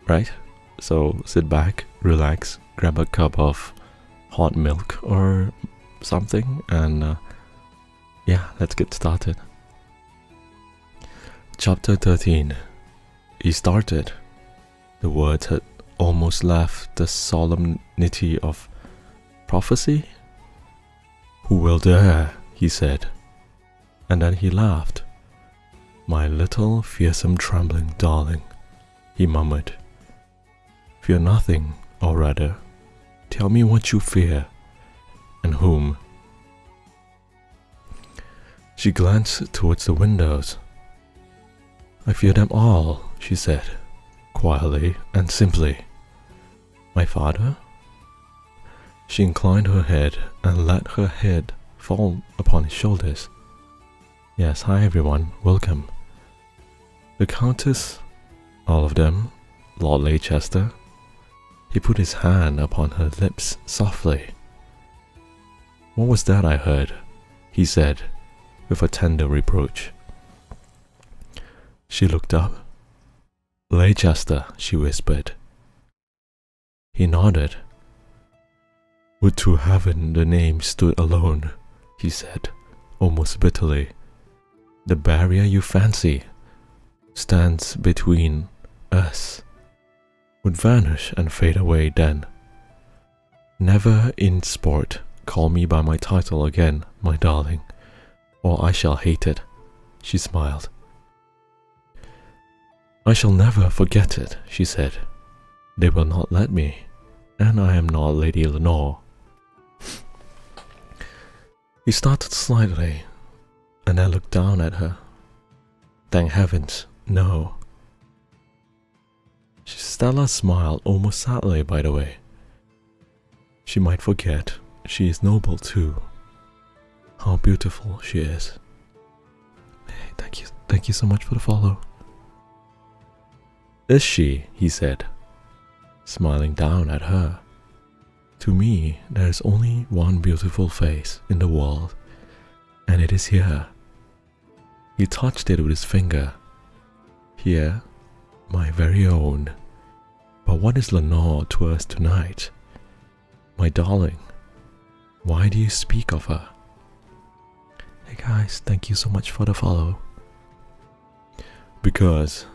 right? So sit back, relax, grab a cup of hot milk or something, and yeah, let's get started. Chapter 13. He started. The words had almost left the solemnity of prophecy. "Who will dare?" he said, and then he laughed. "My little fearsome trembling darling," he murmured. "Fear nothing, or rather, tell me what you fear, and whom." She glanced towards the windows. "I fear them all," she said, quietly and simply. "My father?" She inclined her head and let her head fall upon his shoulders. "Yes, hi everyone, welcome." "The Countess, all of them, Lord Leicester." He put his hand upon her lips softly. "What was that I heard?" he said, with a tender reproach. She looked up. "Leicester," she whispered. He nodded. "Would to heaven the name stood alone," he said, almost bitterly. "The barrier you fancy stands between us would vanish and fade away then. Never in sport call me by my title again, my darling, or I shall hate it," she smiled. "I shall never forget it," she said. "They will not let me, and I am not Lady Lenore." He started slightly, and I looked down at her. "Thank heavens, no." Stella smiled almost sadly, by the way. "She might forget she is noble too. How beautiful she is." "Hey, thank you so much for the follow." "Is she?" he said, smiling down at her. "To me, there is only one beautiful face in the world, and it is here." He touched it with his finger. "Here, my very own. But what is Lenore to us tonight? My darling, why do you speak of her?" "Hey guys, thank you so much for the follow." "Because...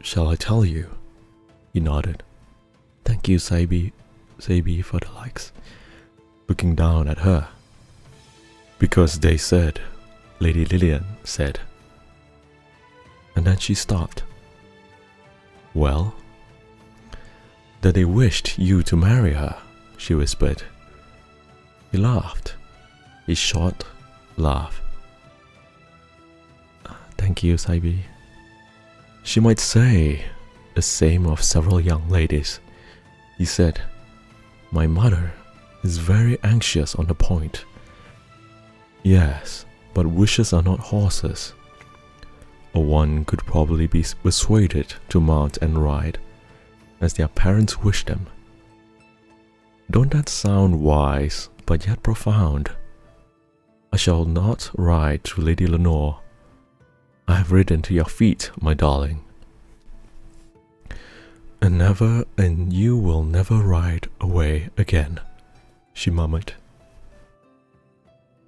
Shall I tell you?" He nodded. "Thank you, Sabi, for the likes." Looking down at her. "Because they said," Lady Lillian said. And then she stopped. "Well?" "That they wished you to marry her," she whispered. He laughed. His short laugh. "Thank you, Sabi." "She might say the same of several young ladies," he said. "My mother is very anxious on the point." "Yes, but wishes are not horses. Or one could probably be persuaded to mount and ride, as their parents wish them. Don't that sound wise, but yet profound? I shall not ride to Lady Lenore. I have ridden to your feet, my darling. And you will never ride away again," she murmured.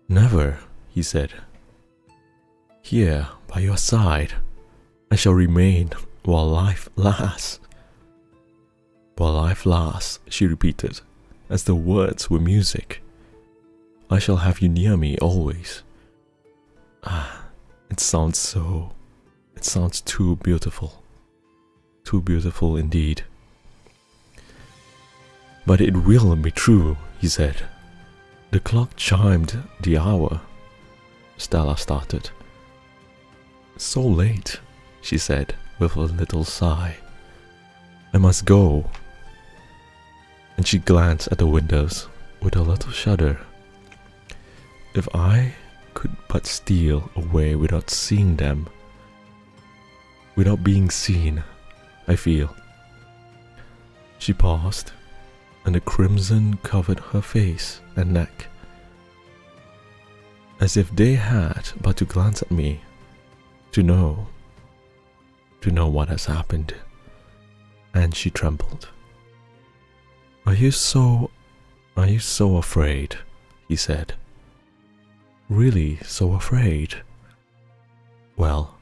"Never," he said. "Here, by your side, I shall remain while life lasts." "While life lasts," she repeated, as the words were music. "I shall have you near me always." It sounds too beautiful. Too beautiful indeed. "But it will be true," he said. The clock chimed the hour. Stella started. "So late," she said with a little sigh. "I must go." And she glanced at the windows with a little shudder. "If I could but steal away without seeing them, without being seen, I feel." She paused, and the crimson covered her face and neck. "As if they had but to glance at me, to know what has happened, and she trembled. Are you so afraid? He said. Really so afraid? Well,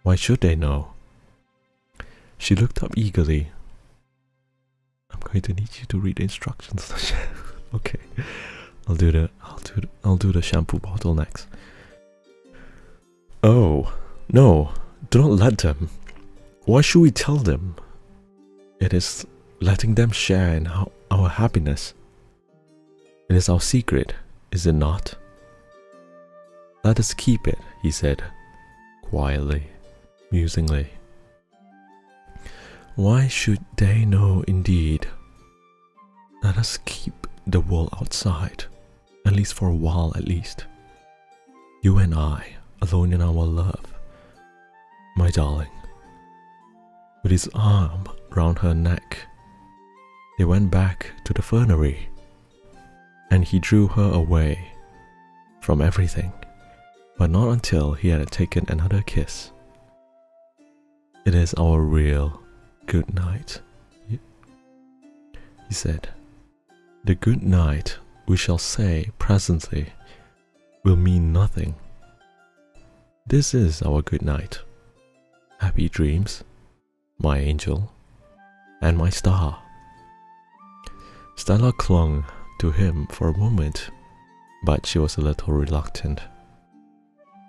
why should they know? She looked up eagerly. I'm going to need you to read the instructions. Okay, I'll do the shampoo bottle next. Oh, no, do not let them. Why should we tell them? It is letting them share in our happiness. It is our secret, is it not? Let us keep it, he said, quietly, musingly. Why should they know indeed? Let us keep the world outside, at least for a while at least. You and I, alone in our love, my darling. With his arm round her neck, they went back to the fernery, and he drew her away from everything, but not until he had taken another kiss. It is our real good night, he said. The good night we shall say presently will mean nothing. This is our good night. Happy dreams, my angel, and my star. Stella clung to him for a moment, but she was a little reluctant.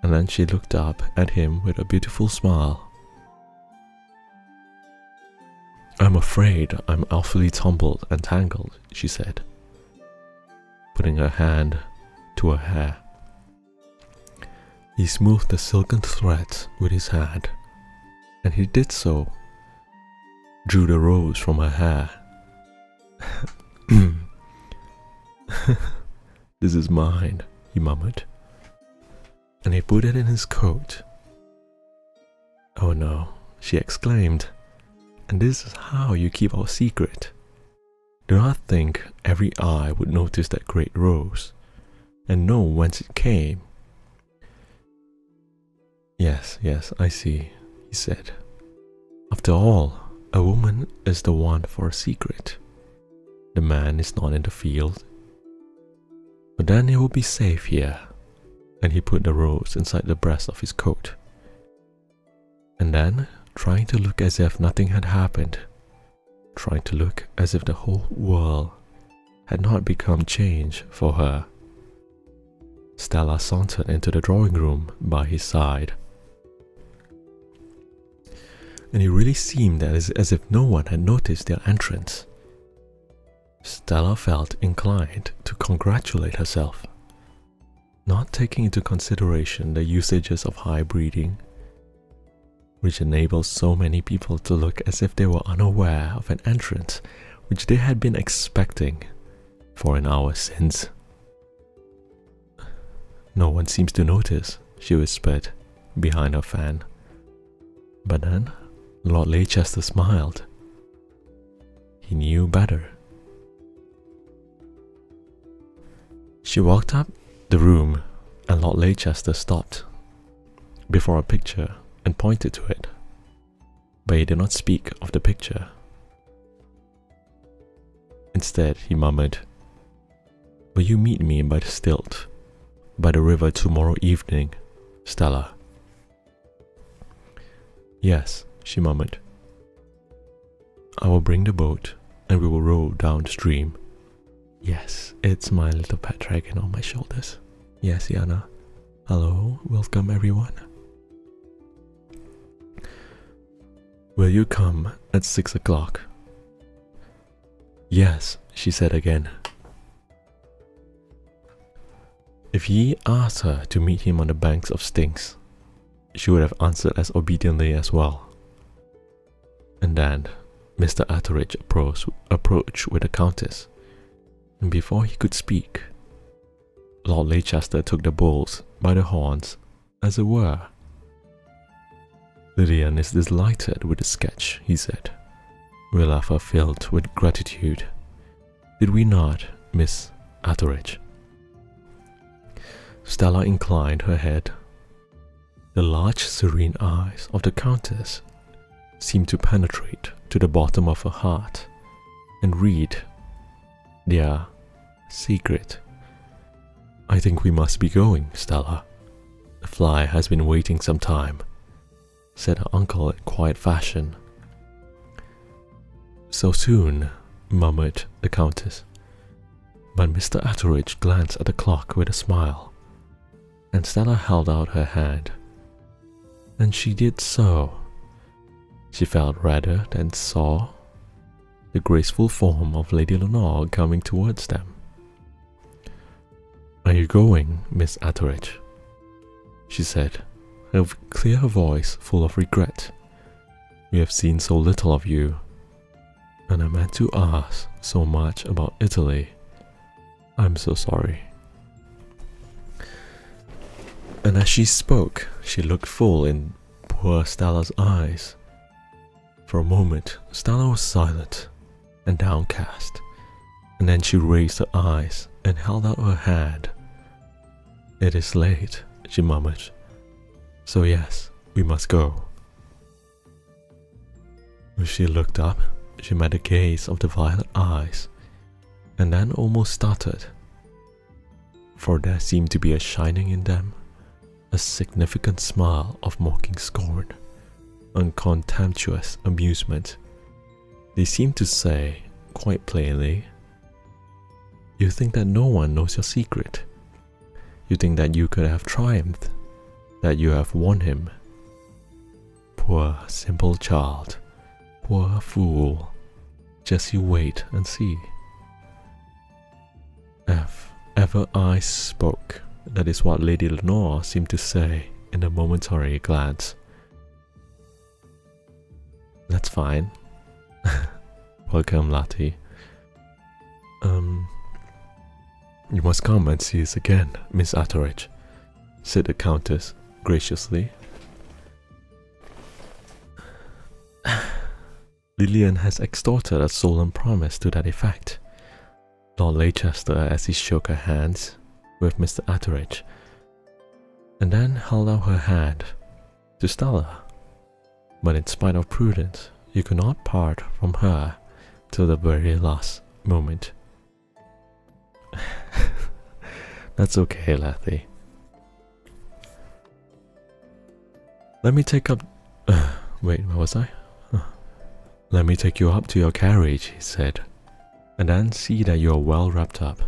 And then she looked up at him with a beautiful smile. I'm afraid I'm awfully tumbled and tangled, she said, putting her hand to her hair. He smoothed the silken threads with his hand, and he did so, drew the rose from her hair. This is mine, he murmured, and he put it in his coat. Oh no, she exclaimed, and this is how you keep our secret. Do not think every eye would notice that great rose, and know whence it came. Yes, I see, he said. After all, a woman is the one for a secret. The man is not in the field. But then it will be safe here. And he put the rose inside the breast of his coat. And then, trying to look as if nothing had happened, trying to look as if the whole world had not become change for her, Stella sauntered into the drawing room by his side. And it really seemed as if no one had noticed their entrance. Stella felt inclined to congratulate herself, not taking into consideration the usages of high breeding, which enables so many people to look as if they were unaware of an entrance which they had been expecting for an hour since. No one seems to notice, she whispered behind her fan. But then Lord Leicester smiled. He knew better. She walked up the room, and Lord Leicester stopped before a picture and pointed to it, but he did not speak of the picture. Instead, he murmured, Will you meet me by the stilt, by the river tomorrow evening, Stella? Yes, she murmured. I will bring the boat, and we will row downstream. Yes, it's my little pet dragon on my shoulders. Yes, Yana. Hello, welcome everyone. Will you come at 6 o'clock? Yes, she said again. If he asked her to meet him on the banks of Styx, she would have answered as obediently as well. And then Mr. Atteridge approached with the Countess, and before he could speak, Lord Leicester took the bulls by the horns, as it were. Lillian is delighted with the sketch, he said. We left her filled with gratitude. Did we not, Miss Atteridge? Stella inclined her head. The large, serene eyes of the Countess seemed to penetrate to the bottom of her heart and read their secret. I think we must be going, Stella. The fly has been waiting some time, said her uncle in quiet fashion. So soon, murmured the Countess. But Mr. Atteridge glanced at the clock with a smile, and Stella held out her hand. And she did so. She felt rather than saw the graceful form of Lady Lenore coming towards them. Are you going, Miss Atteridge? She said, her clear voice full of regret. We have seen so little of you, and I meant to ask so much about Italy. I'm so sorry. And as she spoke, she looked full in poor Stella's eyes. For a moment, Stella was silent and downcast, and then she raised her eyes and held out her hand. It is late, she murmured. So yes, we must go. As she looked up, she met the gaze of the violet eyes, and then almost started, for there seemed to be a shining in them, a significant smile of mocking scorn, and contemptuous amusement. They seemed to say, quite plainly, you think that no one knows your secret. You think that you could have triumphed, that you have won him. Poor simple child, poor fool, just you wait and see. If ever I spoke, that is what Lady Lenore seemed to say in a momentary glance. That's fine. Welcome, Lati. You must come and see us again, Miss Atteridge, said the Countess graciously. Lillian has extorted a solemn promise to that effect. Lord Leicester, as he shook her hands with Mr. Atteridge, and then held out her hand to Stella. But in spite of prudence, you could not part from her till the very last moment. That's okay, Letty. Let me take up... wait, where was I? Let me take you up to your carriage, he said, and then see that you are well wrapped up.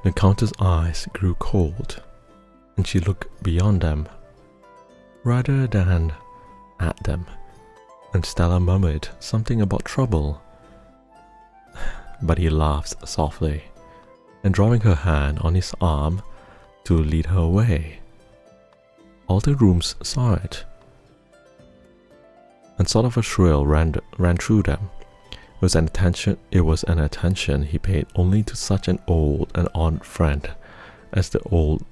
The Countess' eyes grew cold, and she looked beyond them, rather than at them, and Stella murmured something about trouble. But he laughed softly, and drawing her hand on his arm to lead her away. All the rooms saw it, and sort of a thrill ran through them. It was an attention he paid only to such an old and odd friend as the old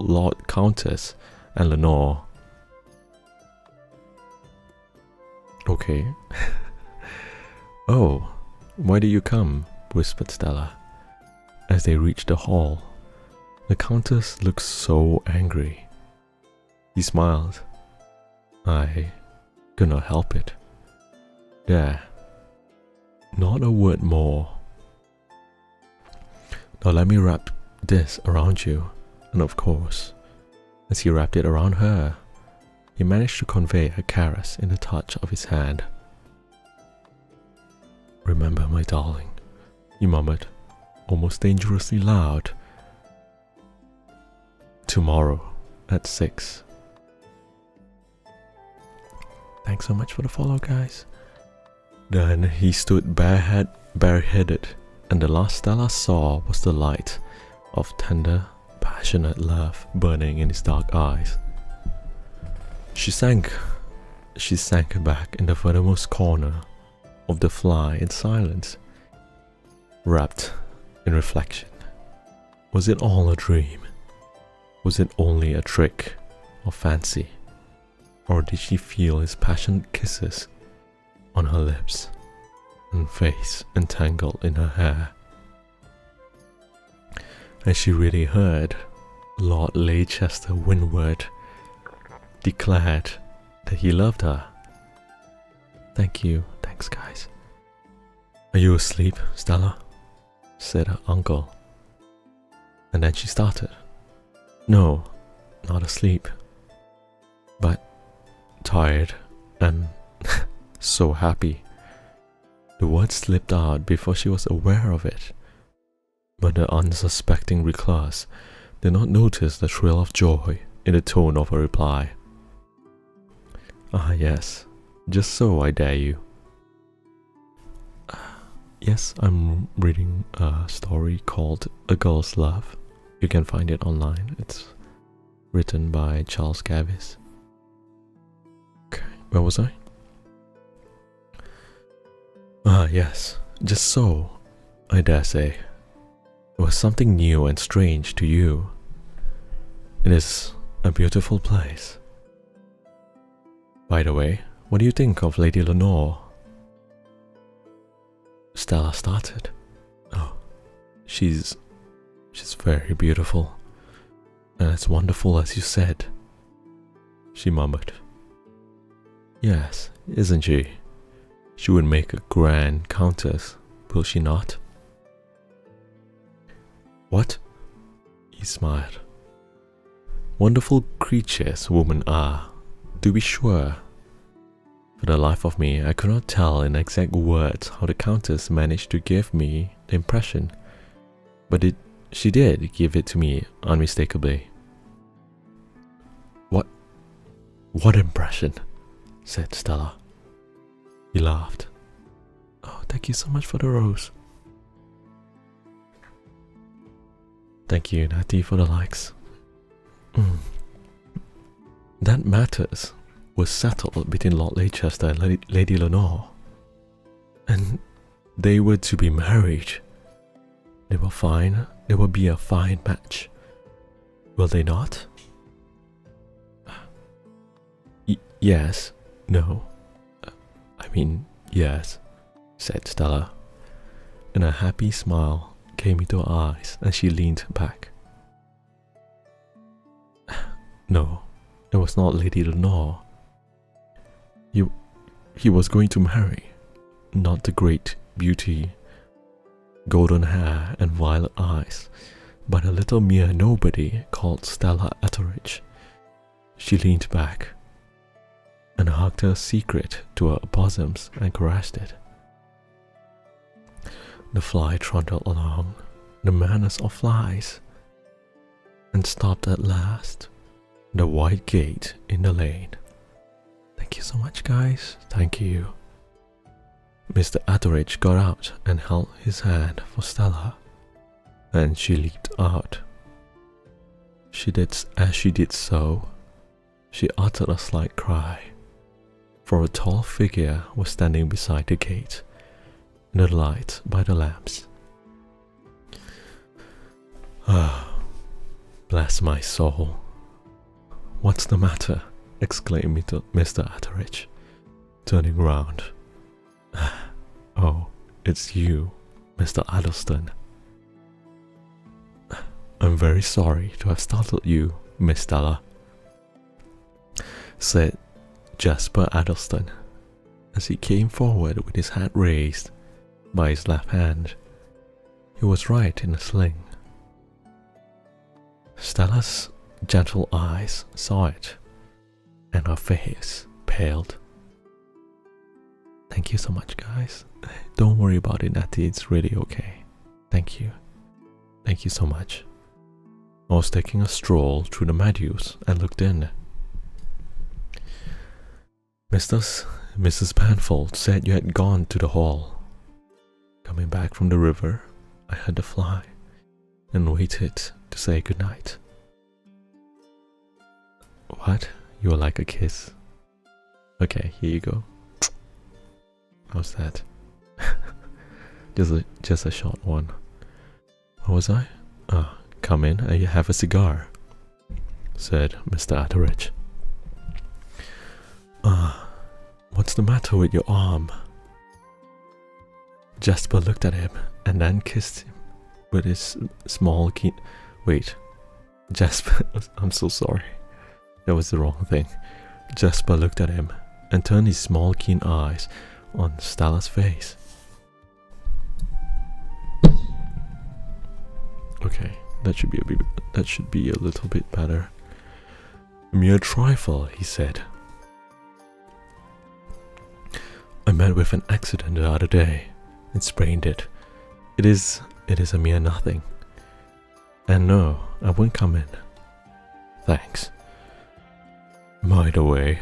Lord Countess and Lenore. Okay. Oh, why do you come? Whispered Stella. As they reached the hall, the Countess looked so angry. He smiled. I could not help it. There. Not a word more. Now let me wrap this around you. And of course, as he wrapped it around her, he managed to convey a caress in the touch of his hand. Remember, my darling, he murmured, almost dangerously loud. Tomorrow at 6. Thanks so much for the follow, guys. Then he stood bareheaded, and the last Stella saw was the light of tender, passionate love burning in his dark eyes. She sank back in the furthermost corner of the fly in silence, wrapped in reflection. Was it all a dream? Was it only a trick of fancy? Or did she feel his passionate kisses on her lips and face entangled in her hair? And she really heard Lord Leicester windward declared that he loved her. Thank you. Thanks, guys. Are you asleep, Stella? Said her uncle. And then she started. No, not asleep. But tired and so happy. The words slipped out before she was aware of it. But the unsuspecting recluse did not notice the thrill of joy in the tone of her reply. Ah, yes. Just so, I dare you. Yes, I'm reading a story called A Girl's Love. You can find it online. It's written by Charles Garvice. Okay, where was I? Ah, yes. Just so, I dare say. It was something new and strange to you. It is a beautiful place. By the way, what do you think of Lady Lenore? Stella started. Oh, she's very beautiful. And as wonderful as you said. She murmured. Yes, isn't she? She would make a grand countess, will she not? What? He smiled. Wonderful creatures women are, to be sure. For the life of me, I could not tell in exact words how the Countess managed to give me the impression, but she did give it to me unmistakably. What impression? Said Stella. He laughed. Oh, thank you so much for the rose. Thank you, Natty, for the likes. That matters was settled between Lord Leicester and Lady Lenore, and they were to be married. They were fine. They will be a fine match. Will they not? Yes. No. I mean, yes, said Stella, and a happy smile came into her eyes as she leaned back. No, it was not Lady Lenore. He was going to marry, not the great beauty, golden hair and violet eyes, but a little mere nobody called Stella Atteridge. She leaned back and hugged her secret to her bosoms and caressed it. The fly trundled along the manners of flies and stopped at last the white gate in the lane. Thank you so much, guys. Thank you. Mr. Atteridge got out and held his hand for Stella, and she leaped out. As she did so, she uttered a slight cry, for a tall figure was standing beside the gate, in the light by the lamps. Ah, bless my soul. What's the matter? Exclaimed Mr. Atteridge, turning round. Oh, it's you, Mr. Addleston. I'm very sorry to have startled you, Miss Stella, said Jasper Addleston, as he came forward with his hat raised by his left hand. He was right in a sling. Stella's gentle eyes saw it, and her face paled. Thank you so much, guys. Don't worry about it, Natty. It's really okay. Thank you. Thank you so much. I was taking a stroll through the meadows and looked in. Mrs. Panfold said you had gone to the hall. Coming back from the river, I heard the fly and waited to say goodnight. What? You were like a kiss. Okay, here you go. How's that? just a short one. What was I? Come in and you have a cigar, said Mr. Atteridge. What's the matter with your arm? Jasper looked at him and then kissed him with his small Wait, Jasper, I'm so sorry. That was the wrong thing. Jasper looked at him and turned his small keen eyes on Stella's face. Okay, that should be a little bit better. Mere trifle, he said. I met with an accident the other day and sprained it. It is a mere nothing. And no, I won't come in. Thanks. By the way,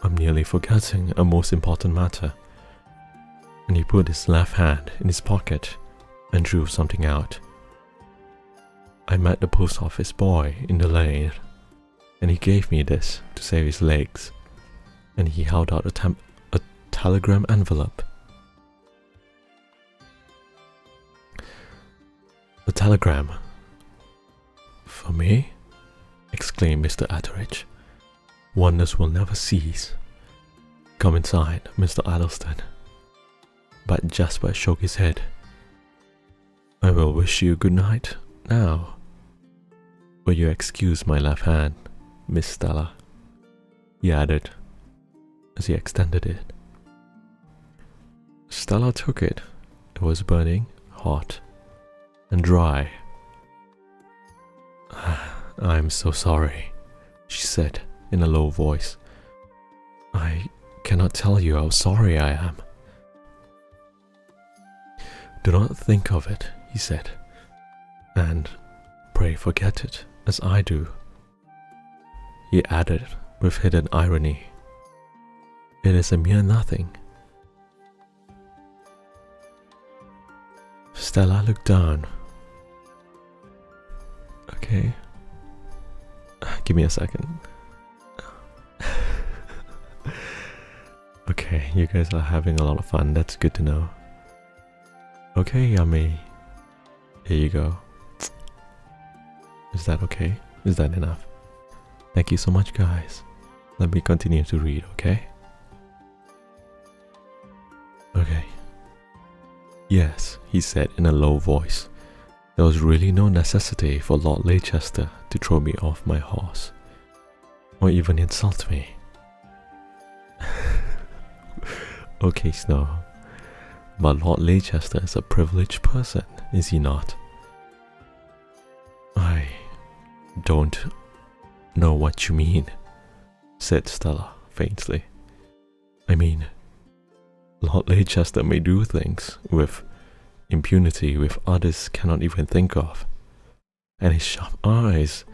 I'm nearly forgetting a most important matter. And he put his left hand in his pocket and drew something out. I met the post office boy in the lane, and he gave me this to save his legs. And he held out a telegram envelope. A telegram? For me? Exclaimed Mr. Atteridge. Wonders will never cease. Come inside, Mr. Addleston. But Jasper shook his head. I will wish you good night now. Will you excuse my left hand, Miss Stella? He added, as he extended it. Stella took it. It was burning, hot, and dry. I'm so sorry, she said in a low voice. I cannot tell you how sorry I am. Do not think of it, he said, and pray forget it, as I do. He added with hidden irony, it is a mere nothing. Stella looked down. Okay. Give me a second. Okay, you guys are having a lot of fun. That's good to know. Okay, Yummy. Here you go. Is that okay? Is that enough? Thank you so much, guys. Let me continue to read, okay? Okay. Yes, he said in a low voice. There was really no necessity for Lord Leicester to throw me off my horse, or even insult me. Okay, Snow, but Lord Leicester is a privileged person, is he not? I don't know what you mean, said Stella faintly. I mean, Lord Leicester may do things with impunity which others cannot even think of, and his sharp eyes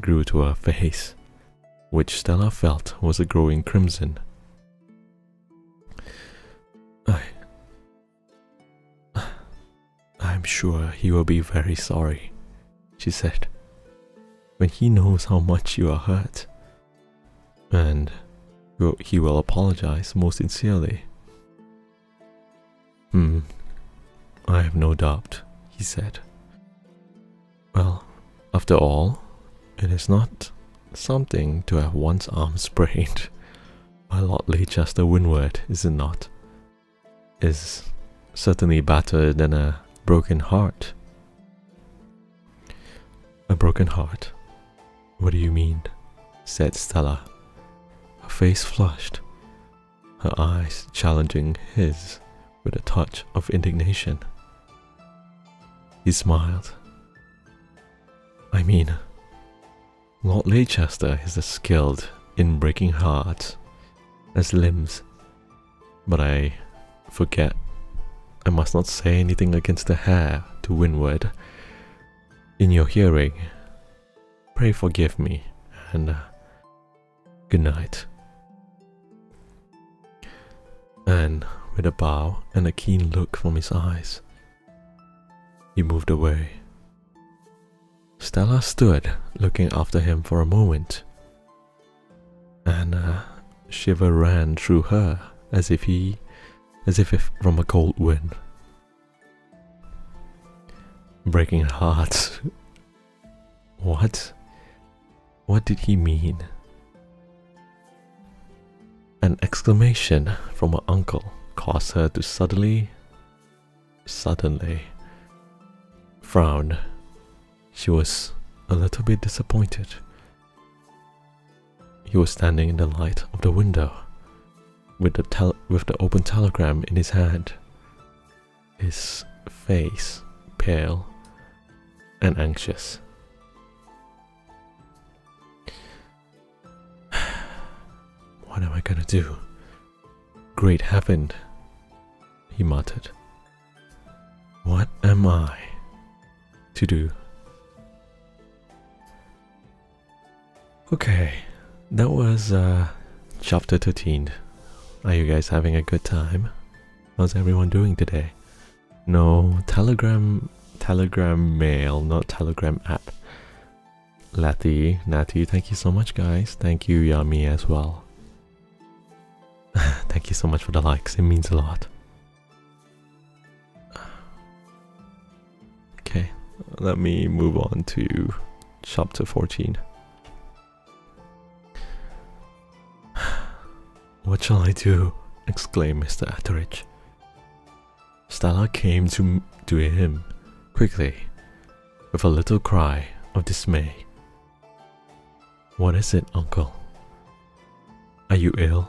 grew to her face, which Stella felt was a growing crimson. I'm sure he will be very sorry, she said, when he knows how much you are hurt, and he will apologize most sincerely. I have no doubt, he said. Well, after all, it is not something to have one's arm sprained by Lord Leicester windward, is it not? Is certainly better than a broken heart. A broken heart? What do you mean? Said Stella, her face flushed, her eyes challenging his with a touch of indignation. He smiled. I mean, Lord Leicester is as skilled in breaking hearts as limbs, but I forget I must not say anything against the hair to windward. In your hearing, pray forgive me, and good night. And with a bow and a keen look from his eyes, he moved away. Stella stood looking after him for a moment, and a shiver ran through her as if from a cold wind. Breaking hearts. What? What did he mean? An exclamation from her uncle caused her to suddenly frown. She was a little bit disappointed. he was standing in the light of the window, with the open telegram in his hand, his face pale and anxious. What am I gonna do? Great heaven, he muttered. What am I to do? Okay, that was chapter 13. Are you guys having a good time? How's everyone doing today? No Telegram mail, not Telegram app. Natty, thank you so much, guys. Thank you, Yami, as well. Thank you so much for the likes, it means a lot. Okay, let me move on to chapter 14. What shall I do? Exclaimed Mr. Atteridge. Stella came to him quickly, with a little cry of dismay. What is it, uncle? Are you ill?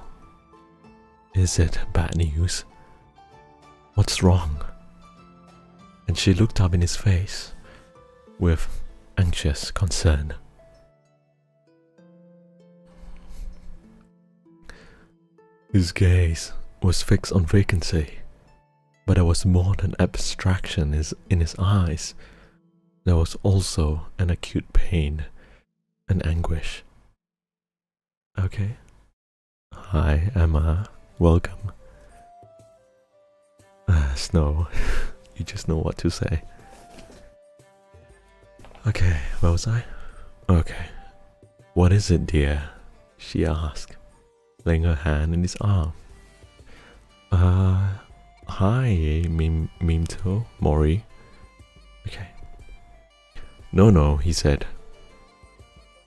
Is it bad news? What's wrong? And she looked up in his face with anxious concern. His gaze was fixed on vacancy, but there was more than abstraction in his eyes. There was also an acute pain and anguish. Okay. Hi, Emma. Welcome. Snow. You just know what to say. Okay, where was I? Okay. What is it, dear? She asked, laying her hand in his arm. Hi, Mimto, Mori. Okay. No, he said.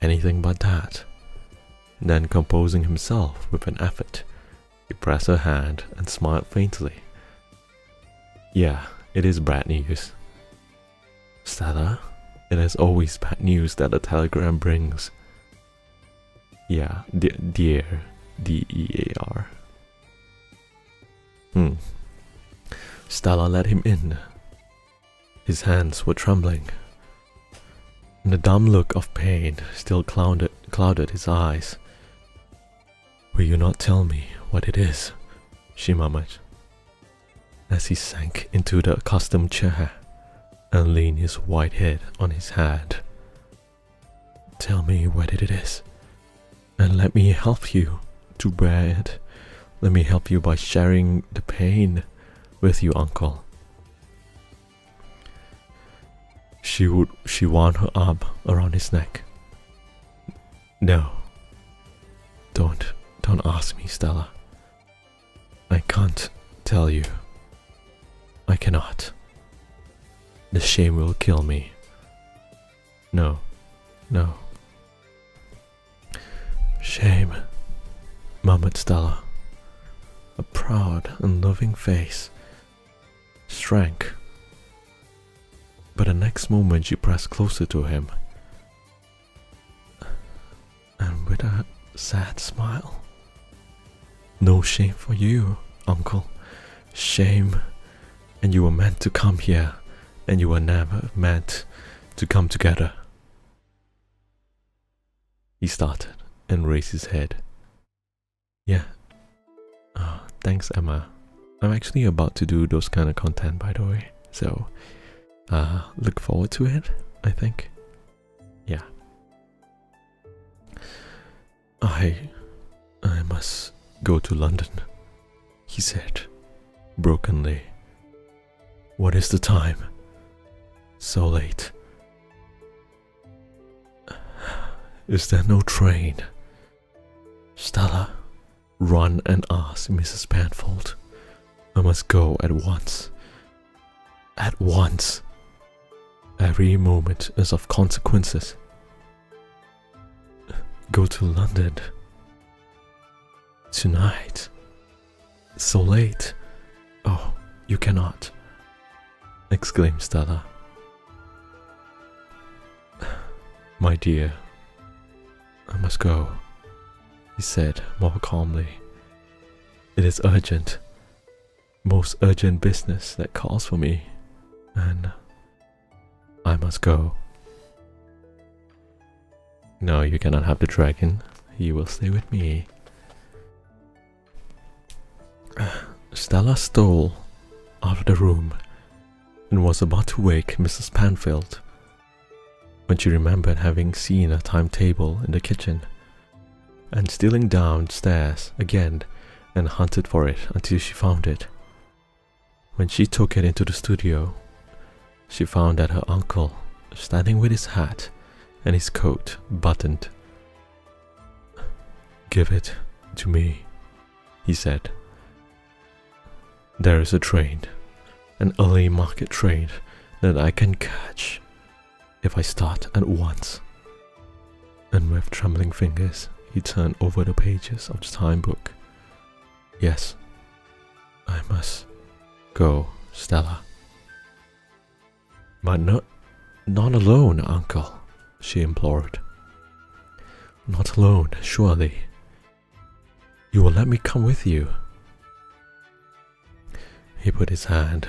Anything but that. Then, composing himself with an effort, he pressed her hand and smiled faintly. Yeah, it is bad news. Stella, it is always bad news that a telegram brings. Yeah, dear, D-E-A-R. Stella let him in. His hands were trembling, and the dumb look of pain still clouded his eyes. Will you not tell me what it is? She murmured, as he sank into the accustomed chair and leaned his white head on his hand. Tell me what it is, and let me help you to bear it. Let me help you by sharing the pain with you, uncle. She wound her arm around his neck. No. Don't ask me, Stella. I can't tell you. I cannot. The shame will kill me. No. Shame, murmured Stella. A proud and loving face shrank, but the next moment she pressed closer to him, and with a sad smile. No shame for you, uncle. Shame, and you were meant to come here, and you were never meant to come together. He started and raised his head. Yeah. Oh, thanks, Emma. I'm actually about to do those kind of content, by the way, so look forward to it, I think. Yeah. I must go to London, he said, brokenly. What is the time? So late. Is there no train? Stella, run and ask Mrs. Penfold. I must go at once. At once. Every moment is of consequences. Go to London. Tonight. So late. Oh, you cannot, exclaimed Stella. My dear, I must go. he said more calmly. It is urgent. Most urgent business that calls for me, and I must go. No, you cannot have the dragon. He will stay with me. Stella stole out of the room and was about to wake Mrs. Panfield when she remembered having seen a timetable in the kitchen, and stealing downstairs again and hunted for it until she found it. When she took it into the studio, she found that her uncle, standing with his hat and his coat buttoned. "Give it to me," he said. "There is a train, an early market train that I can catch if I start at once." And with trembling fingers, he turned over the pages of the time book. "Yes, I must go, Stella." "But not alone, Uncle," she implored. "Not alone, surely. You will let me come with you." He put his hand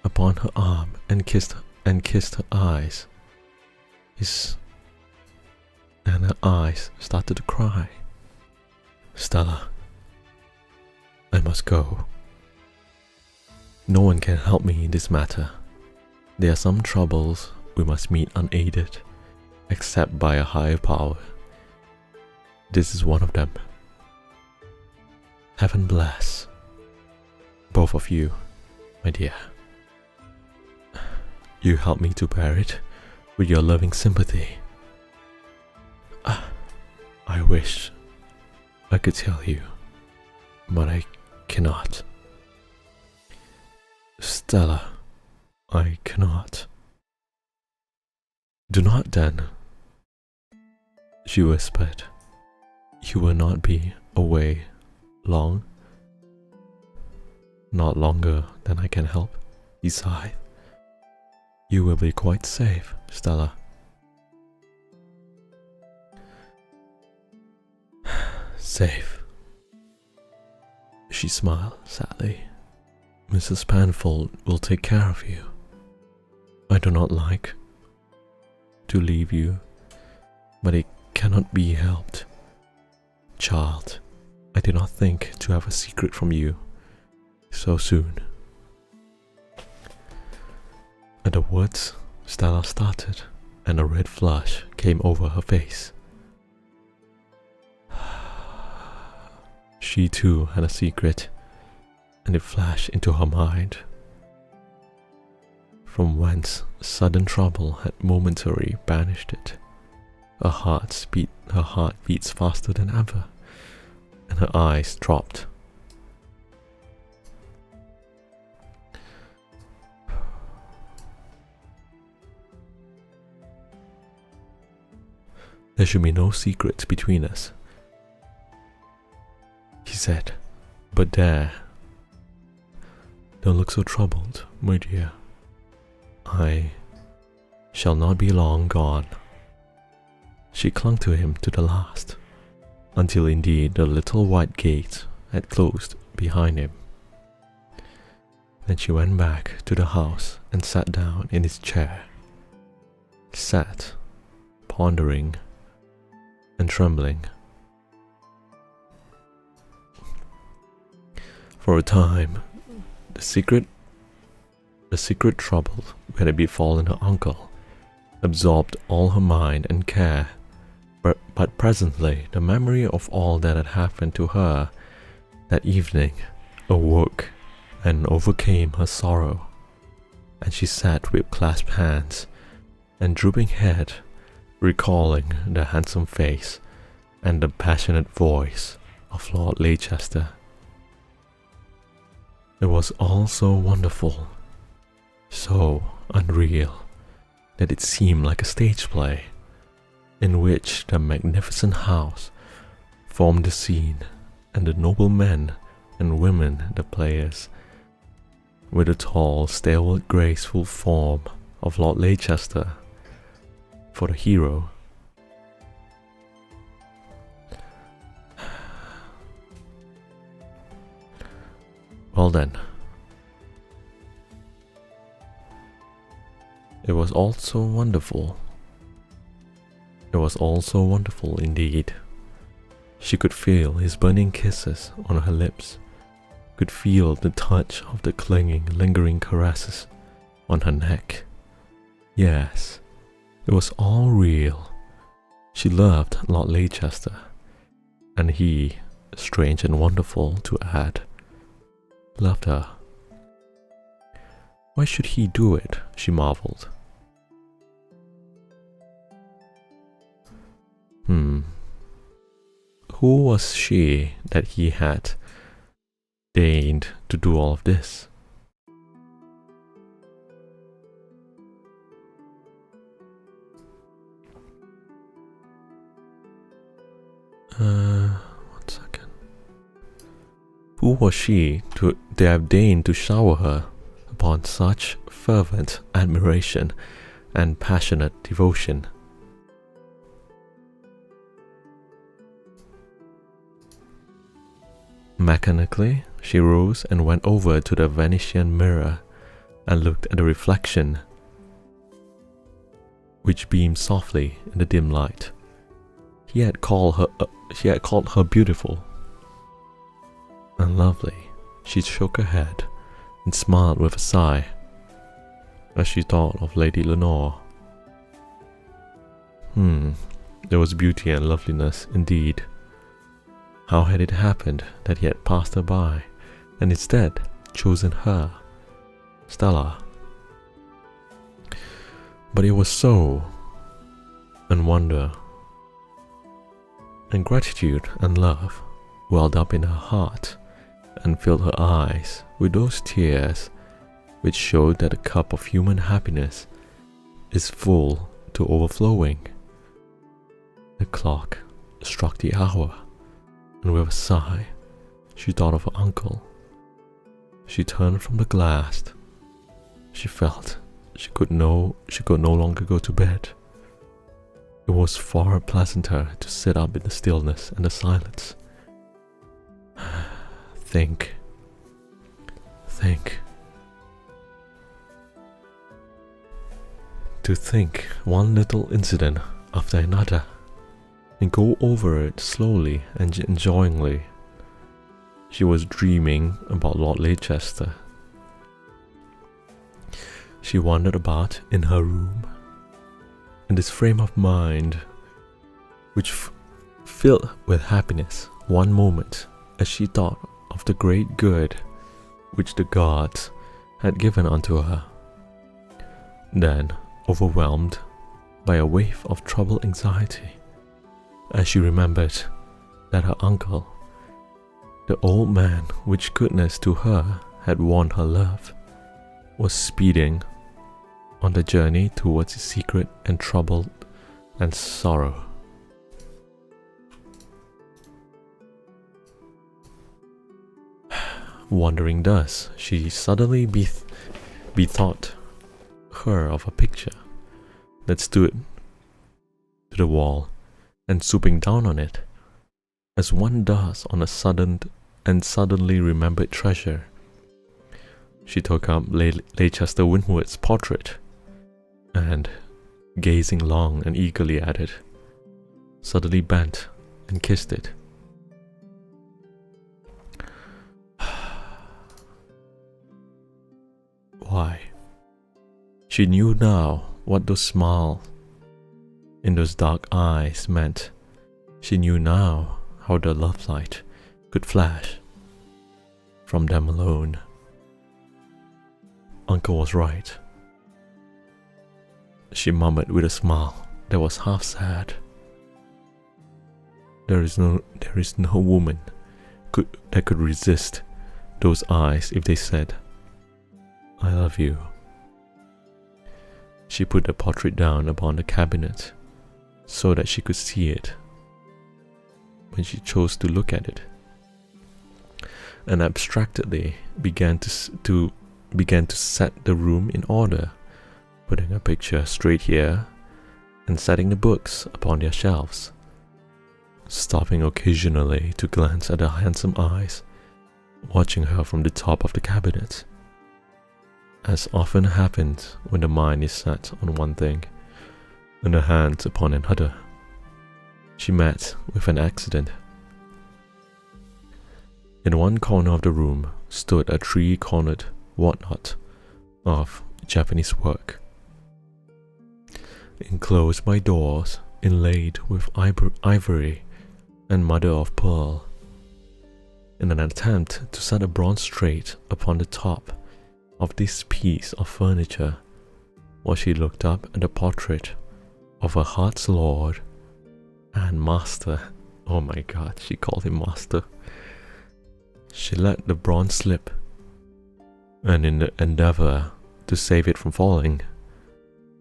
upon her arm and kissed her eyes. And her eyes started to cry. "Stella, I must go. No one can help me in this matter. There are some troubles we must meet unaided, except by a higher power. This is one of them. Heaven bless both of you, my dear. You help me to bear it with your loving sympathy. I wish I could tell you, but I cannot. Stella, I cannot." "Do not then," she whispered. "You will not be away long." "Not longer than I can help," he sighed. "You will be quite safe, Stella." "Safe," she smiled sadly. "Mrs. Panfold will take care of you. I do not like to leave you, but it cannot be helped. Child, I did not think to have a secret from you so soon." At the words, Stella started, and a red flush came over her face. She too had a secret, and it flashed into her mind, from whence sudden trouble had momentarily banished it. Her heart beats faster than ever, and her eyes dropped. "There should be no secret between us," he said. "But there, don't look so troubled, my dear. I shall not be long gone." She clung to him to the last, until indeed the little white gate had closed behind him. Then she went back to the house and sat down in his chair. Sat, pondering and trembling. For a time, the secret trouble that had befallen her uncle absorbed all her mind and care, but presently the memory of all that had happened to her that evening awoke and overcame her sorrow, and she sat with clasped hands and drooping head, recalling the handsome face and the passionate voice of Lord Leicester. It was all so wonderful, so unreal, that it seemed like a stage play, in which the magnificent house formed the scene, and the noble men and women the players, with the tall, stalwart, graceful form of Lord Leicester for the hero. Well then. It was all so wonderful. It was all so wonderful indeed. She could feel his burning kisses on her lips, could feel the touch of the clinging, lingering caresses on her neck. Yes, it was all real. She loved Lord Leicester, and he, strange and wonderful to add, loved her. Why should he do it? She marveled. Who was she that he had deigned to do all of this? One second. Who was she to have deigned to shower her upon such fervent admiration and passionate devotion? Mechanically, she rose and went over to the Venetian mirror and looked at the reflection, which beamed softly in the dim light. He had called her beautiful and lovely. She shook her head and smiled with a sigh as she thought of Lady Lenore. There was beauty and loveliness indeed. How had it happened that he had passed her by and instead chosen her, Stella? But it was so, and wonder and gratitude and love welled up in her heart and filled her eyes with those tears which showed that the cup of human happiness is full to overflowing. The clock struck the hour, and with a sigh, she thought of her uncle. She turned from the glass. She felt she could no longer go to bed. It was far pleasanter to sit up in the stillness and the silence. Think. To think one little incident after another, and go over it slowly and enjoyingly. She was dreaming about Lord Leicester. She wandered about in her room, in this frame of mind, which filled with happiness one moment as she thought of the great good which the gods had given unto her. Then, overwhelmed by a wave of troubled anxiety, as she remembered that her uncle, the old man which goodness to her had won her love, was speeding on the journey towards his secret and trouble and sorrow. Wondering thus, she suddenly bethought her of a picture that stood to the wall, and swooping down on it, as one does on a suddenly remembered treasure, she took up Leicester Winwood's portrait, and, gazing long and eagerly at it, suddenly bent and kissed it. Why? She knew now what those smiles in those dark eyes meant. She knew now how the love light could flash from them alone. Uncle was right. She murmured with a smile that was half sad. There is no woman that could resist those eyes if they said, "I love you." She put the portrait down upon the cabinet so that she could see it when she chose to look at it, and abstractedly began to set the room in order, putting a picture straight here and setting the books upon their shelves, stopping occasionally to glance at her handsome eyes watching her from the top of the cabinet. As often happens when the mind is set on one thing and the hands upon another, she met with an accident. In one corner of the room stood a three-cornered whatnot of Japanese work, enclosed by doors inlaid with ivory and mother of pearl. In an attempt to set a bronze straight upon the top of this piece of furniture, while she looked up at the portrait of her heart's lord and master. Oh my god, she called him master. She let the bronze slip, and in the endeavor to save it from falling,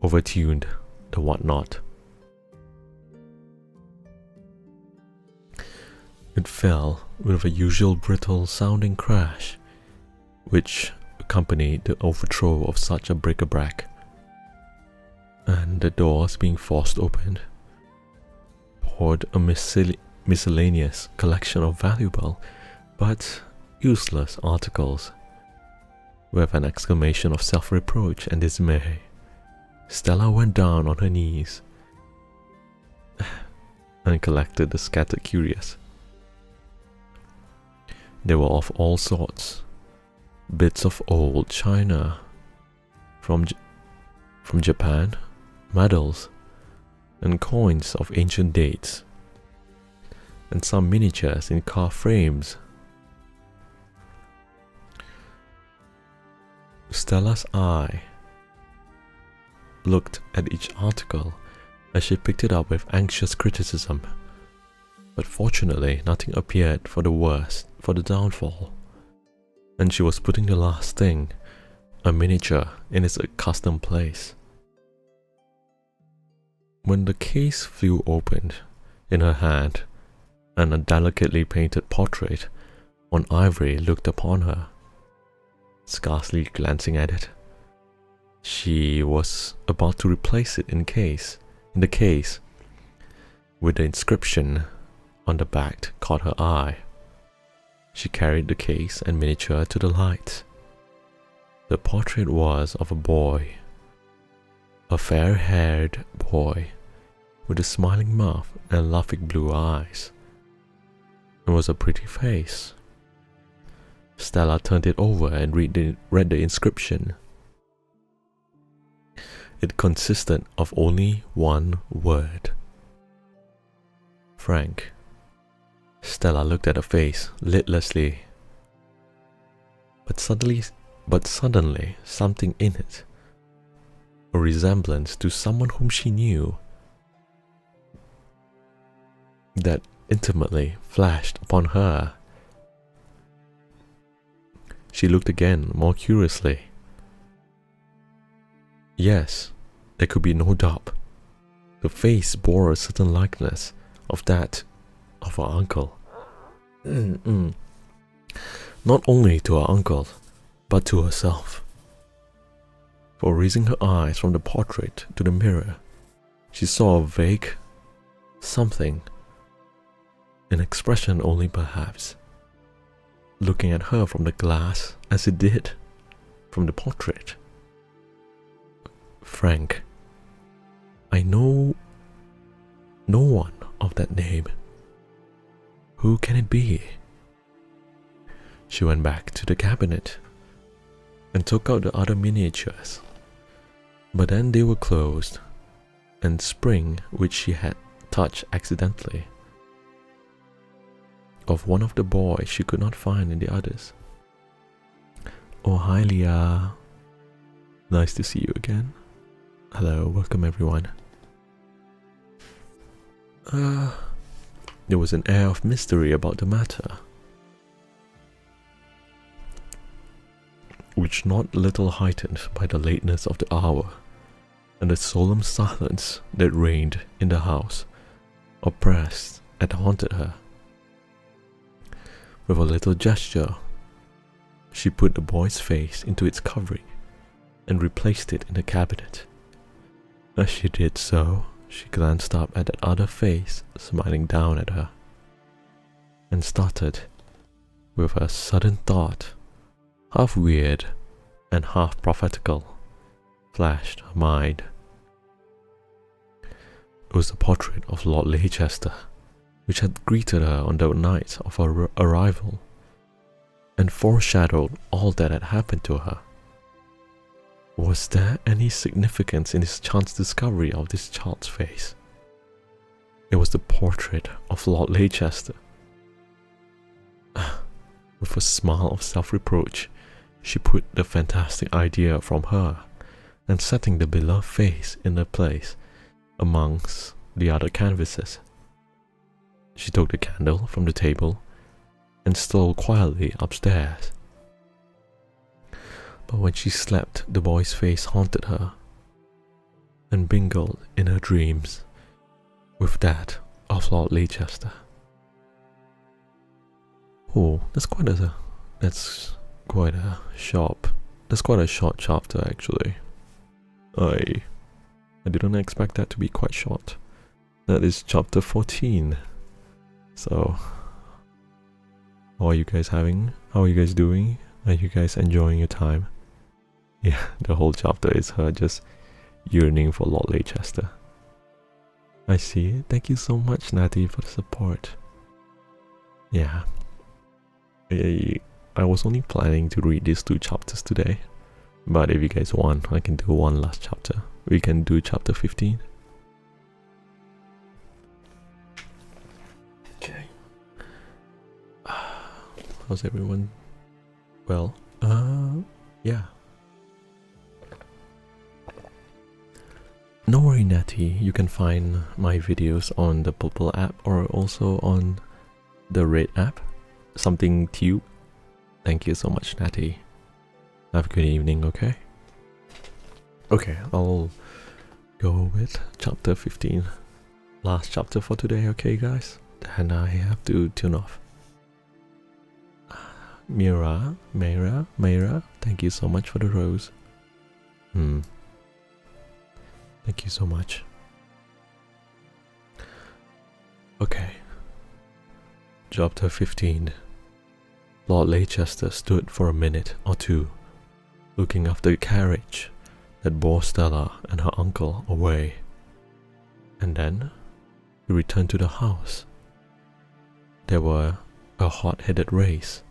overtuned the whatnot. It fell with a usual brittle sounding crash, which accompanied the overthrow of such a bric-a-brac, and the doors being forced open poured a miscellaneous collection of valuable but useless articles. With an exclamation of self-reproach and dismay, Stella went down on her knees and collected the scattered curios. They were of all sorts: bits of old china from Japan, medals, and coins of ancient dates, and some miniatures in car frames. Stella's eye looked at each article as she picked it up with anxious criticism, but fortunately nothing appeared for the downfall, and she was putting the last thing, a miniature, in its accustomed place, when the case flew open in her hand and a delicately painted portrait on ivory looked upon her. Scarcely glancing at it, she was about to replace it in the case, with the inscription on the back caught her eye. She carried the case and miniature to the light. The portrait was of a boy, a fair-haired boy with a smiling mouth and laughing blue eyes. It was a pretty face. Stella turned it over and read the inscription. It consisted of only one word: Frank. Stella looked at the face lidlessly, but suddenly something in it, a resemblance to someone whom she knew, that intimately flashed upon her. She looked again, more curiously. Yes, there could be no doubt. The face bore a certain likeness of that of her uncle. Not only to her uncle, but to herself. For raising her eyes from the portrait to the mirror, she saw a vague something, an expression only perhaps, looking at her from the glass as it did from the portrait. Frank. I know no one of that name. Who can it be? She went back to the cabinet and took out the other miniatures, but then they were closed, and spring, which she had touched accidentally, of one of the boys she could not find in the others. Oh, hi Leah. Nice to see you again. Hello, welcome everyone. There was an air of mystery about the matter, which not little heightened by the lateness of the hour and the solemn silence that reigned in the house, oppressed and haunted her. With a little gesture, she put the boy's face into its covering and replaced it in the cabinet. As she did so, she glanced up at that other face smiling down at her, and started with a sudden thought, half weird and half prophetical, flashed her mind. It was the portrait of Lord Leicester, which had greeted her on the night of her arrival, and foreshadowed all that had happened to her. Was there any significance in this chance discovery of this child's face? It was the portrait of Lord Leicester. With a smile of self-reproach, she put the fantastic idea from her, and setting the beloved face in her place amongst the other canvases. She took the candle from the table and stole quietly upstairs. But when she slept, the boy's face haunted her and mingled in her dreams with that of Lord Leicester. Oh, that's quite a short chapter actually. I didn't expect that to be quite short. That is chapter 14. So, how are you guys having? How are you guys doing? Are you guys enjoying your time? Yeah, the whole chapter is her just yearning for Lord Leicester. I see. Thank you so much, Natty, for the support. Yeah. I was only planning to read these 2 chapters today. But if you guys want, I can do one last chapter. We can do chapter 15. Okay. How's everyone? Well, yeah. No worry, Natty, you can find my videos on the Purple app or also on the Red app, something Tube. Thank you so much, Natty. Have a good evening, okay? Okay, I'll go with chapter 15. Last chapter for today, okay guys? Then I have to tune off. Mira, thank you so much for the rose. Thank you so much. Okay. Chapter 15. Lord Leicester stood for a minute or two, looking after the carriage that bore Stella and her uncle away. And then he returned to the house. There were a hot-headed race,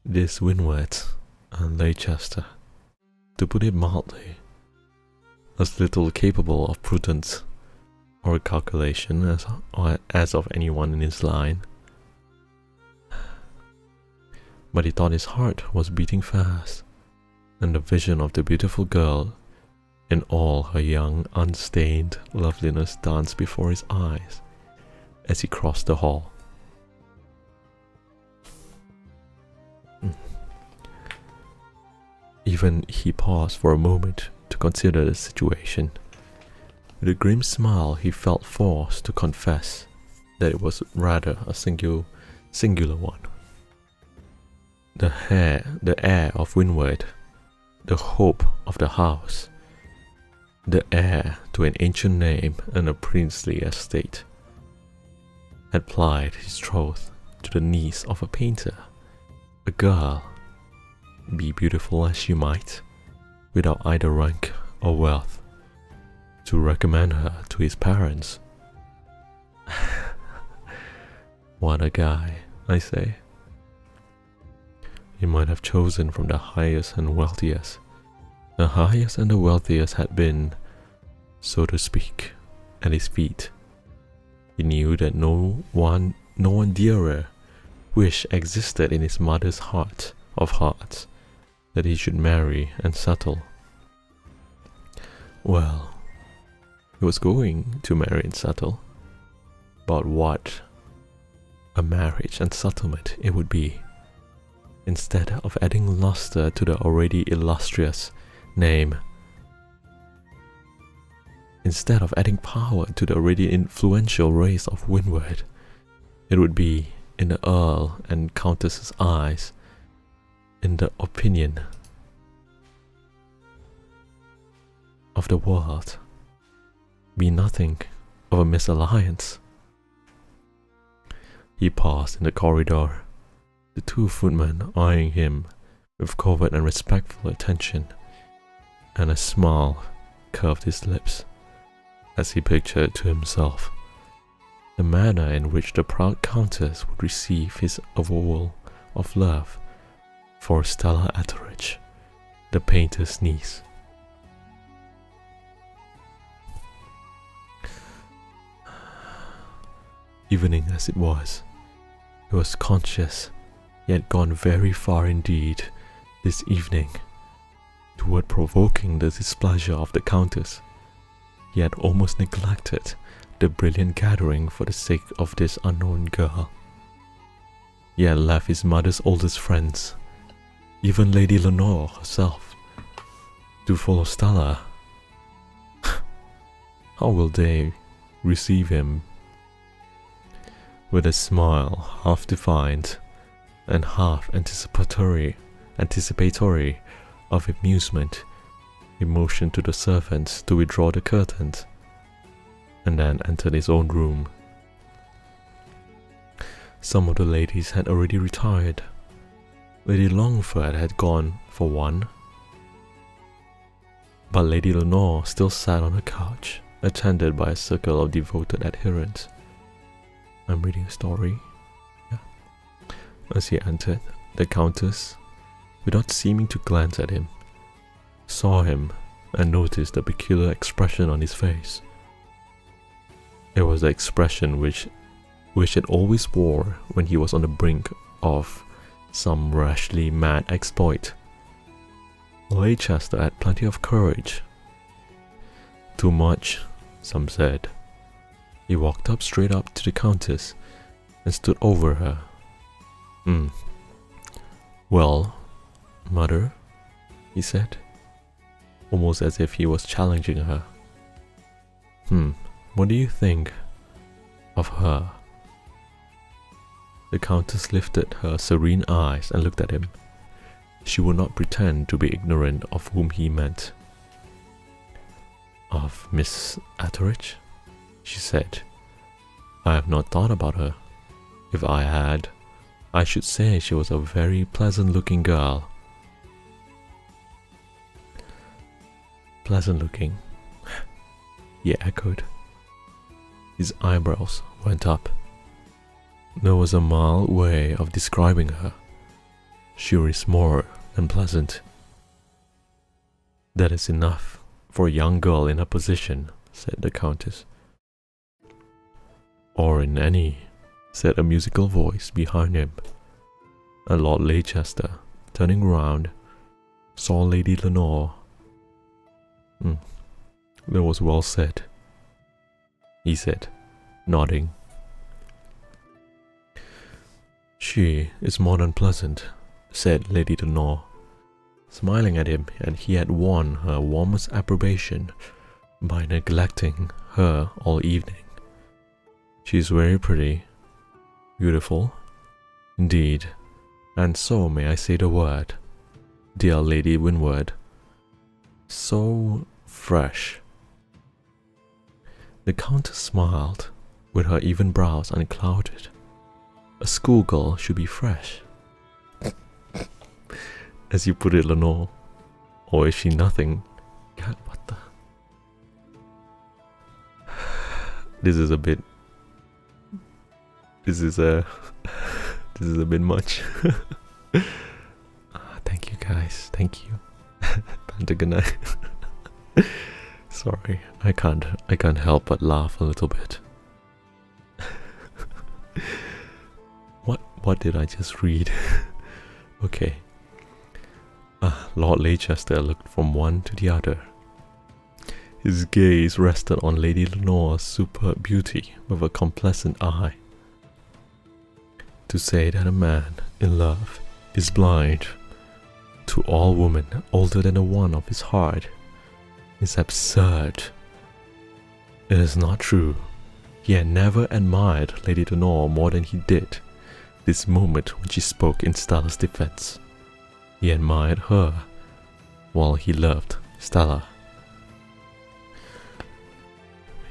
this Windward and Leicester, to put it mildly, as little capable of prudence or calculation as of anyone in his line. But he thought his heart was beating fast, and the vision of the beautiful girl in all her young, unstained loveliness danced before his eyes as he crossed the hall. Even he paused for a moment to consider the situation. With a grim smile, he felt forced to confess that it was rather a singular one. The heir of Windward, the hope of the house, the heir to an ancient name and a princely estate, had plied his troth to the niece of a painter, a girl, be beautiful as she might, without either rank or wealth, to recommend her to his parents. What a guy, I say. He might have chosen from the highest and wealthiest. The highest and the wealthiest had been, so to speak, at his feet. He knew that no one dearer wish existed in his mother's heart of hearts that he should marry and settle. Well, he was going to marry and settle, but what a marriage and settlement it would be. Instead of adding luster to the already illustrious name, instead of adding power to the already influential race of Windward, it would be, in the Earl and Countess's eyes, in the opinion of the world, be nothing of a misalliance. He paused in the corridor, the 2 footmen eyeing him with covert and respectful attention, and a smile curved his lips as he pictured to himself the manner in which the proud countess would receive his avowal of love for Stella Atterridge, the painter's niece. Evening as it was, he was conscious, yet gone very far indeed this evening toward provoking the displeasure of the countess. He had almost neglected the brilliant gathering for the sake of this unknown girl. He had left his mother's oldest friends, even Lady Lenore herself, to follow Stella. How will they receive him? With a smile half defiant and half anticipatory of amusement, he motioned to the servants to withdraw the curtains, and then entered his own room. Some of the ladies had already retired. Lady Longford had gone for one, but Lady Lenore still sat on her couch, attended by a circle of devoted adherents. I'm reading a story. Yeah. As he entered, the countess, without seeming to glance at him, saw him and noticed the peculiar expression on his face. It was the expression which it always wore when he was on the brink of some rashly mad exploit. Leicester had plenty of courage. Too much, some said. He walked straight up to the countess and stood over her. Well, mother, he said, almost as if he was challenging her. What do you think of her? The countess lifted her serene eyes and looked at him. She would not pretend to be ignorant of whom he meant. Of Miss Atterridge? She said. I have not thought about her. If I had, I should say she was a very pleasant-looking girl. Pleasant-looking, he echoed. His eyebrows went up. There was a mild way of describing her. She is more than pleasant. That is enough for a young girl in her position, said the countess. Or in any, said a musical voice behind him. And Lord Leicester, turning round, saw Lady Lenore. That was well said, he said, nodding. She is more than pleasant, said Lady Lenore, smiling at him, and he had won her warmest approbation by neglecting her all evening. She is very pretty, beautiful, indeed, and so may I say the word, dear Lady Winwood, so fresh. The countess smiled, with her even brows unclouded. A schoolgirl should be fresh. As you put it, Lenore. Or is she nothing? God, what the... This is a bit bit much. Thank you guys, thank you. Pentagon. Sorry, I can't help but laugh a little bit. What did I just read? Okay. Lord Leicester looked from one to the other. His gaze rested on Lady Lenore's superb beauty with a complacent eye. To say that a man in love is blind to all women older than the one of his heart is absurd. It is not true. He had never admired Lady Lenore more than he did this moment when she spoke in Stella's defense. He admired her while he loved Stella.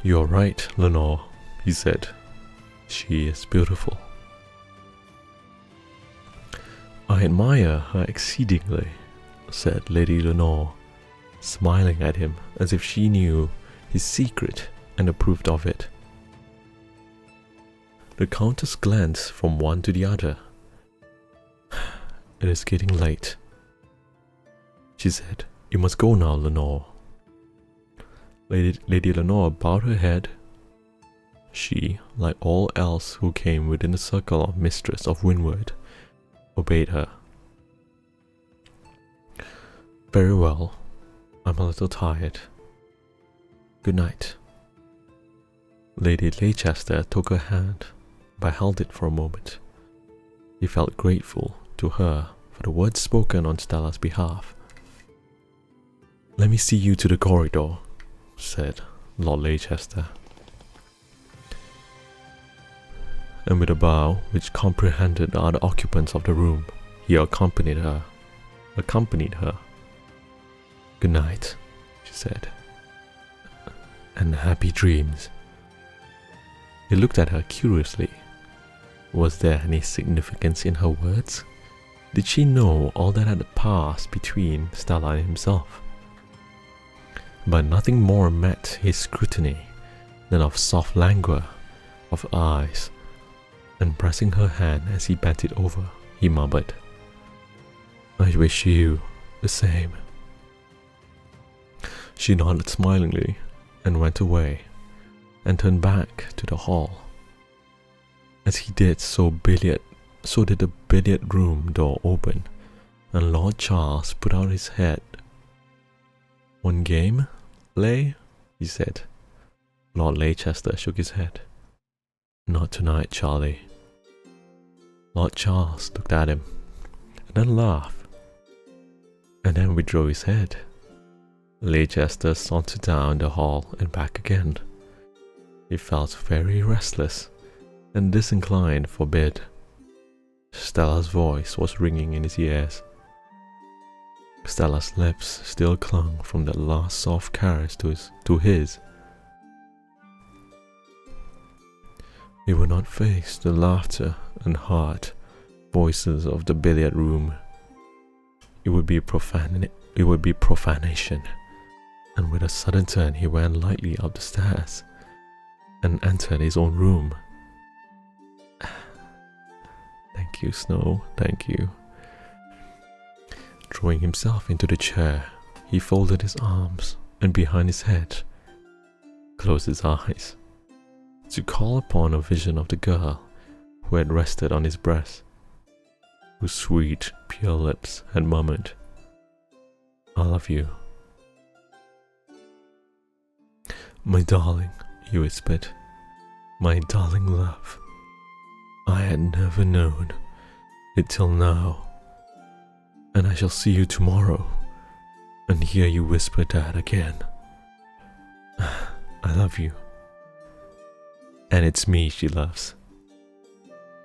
You're right, Lenore, he said. She is beautiful. I admire her exceedingly, said Lady Lenore, smiling at him as if she knew his secret and approved of it. The Countess glanced from one to the other. It is getting late, she said. You must go now, Lenore. Lady Lenore bowed her head. She, like all else who came within the circle of Mistress of Windward, obeyed her. Very well. I'm a little tired. Good night. Lady Leicester took her hand, but held it for a moment. He felt grateful to her for the words spoken on Stella's behalf. Let me see you to the corridor, said Lord Leicester. And with a bow which comprehended the other occupants of the room, he accompanied her. Good night, she said, and happy dreams. He looked at her curiously. Was there any significance in her words? Did she know all that had passed between Stella and himself? But nothing more met his scrutiny than of soft languor of eyes, and pressing her hand as he bent it over, he murmured, I wish you the same. She nodded smilingly and went away, and turned back to the hall. As he did so did the billiard room door open, and Lord Charles put out his head. One game, Leigh? He said. Lord Leicester shook his head. Not tonight, Charlie. Lord Charles looked at him, and then laughed, and then withdrew his head. Leicester sauntered down the hall and back again. He felt very restless and disinclined for bed. Stella's voice was ringing in his ears. Stella's lips still clung from that last soft caress to his. He would not face the laughter and hard voices of the billiard room. It would be profanation. And with a sudden turn, he went lightly up the stairs and entered his own room. Thank you, Snow, thank you. Throwing himself into the chair, he folded his arms and behind his head closed his eyes to call upon a vision of the girl who had rested on his breast, whose sweet, pure lips had murmured, I love you. My darling, he whispered, my darling love, I had never known it till now, and I shall see you tomorrow and hear you whisper that again. I love you. And it's me she loves.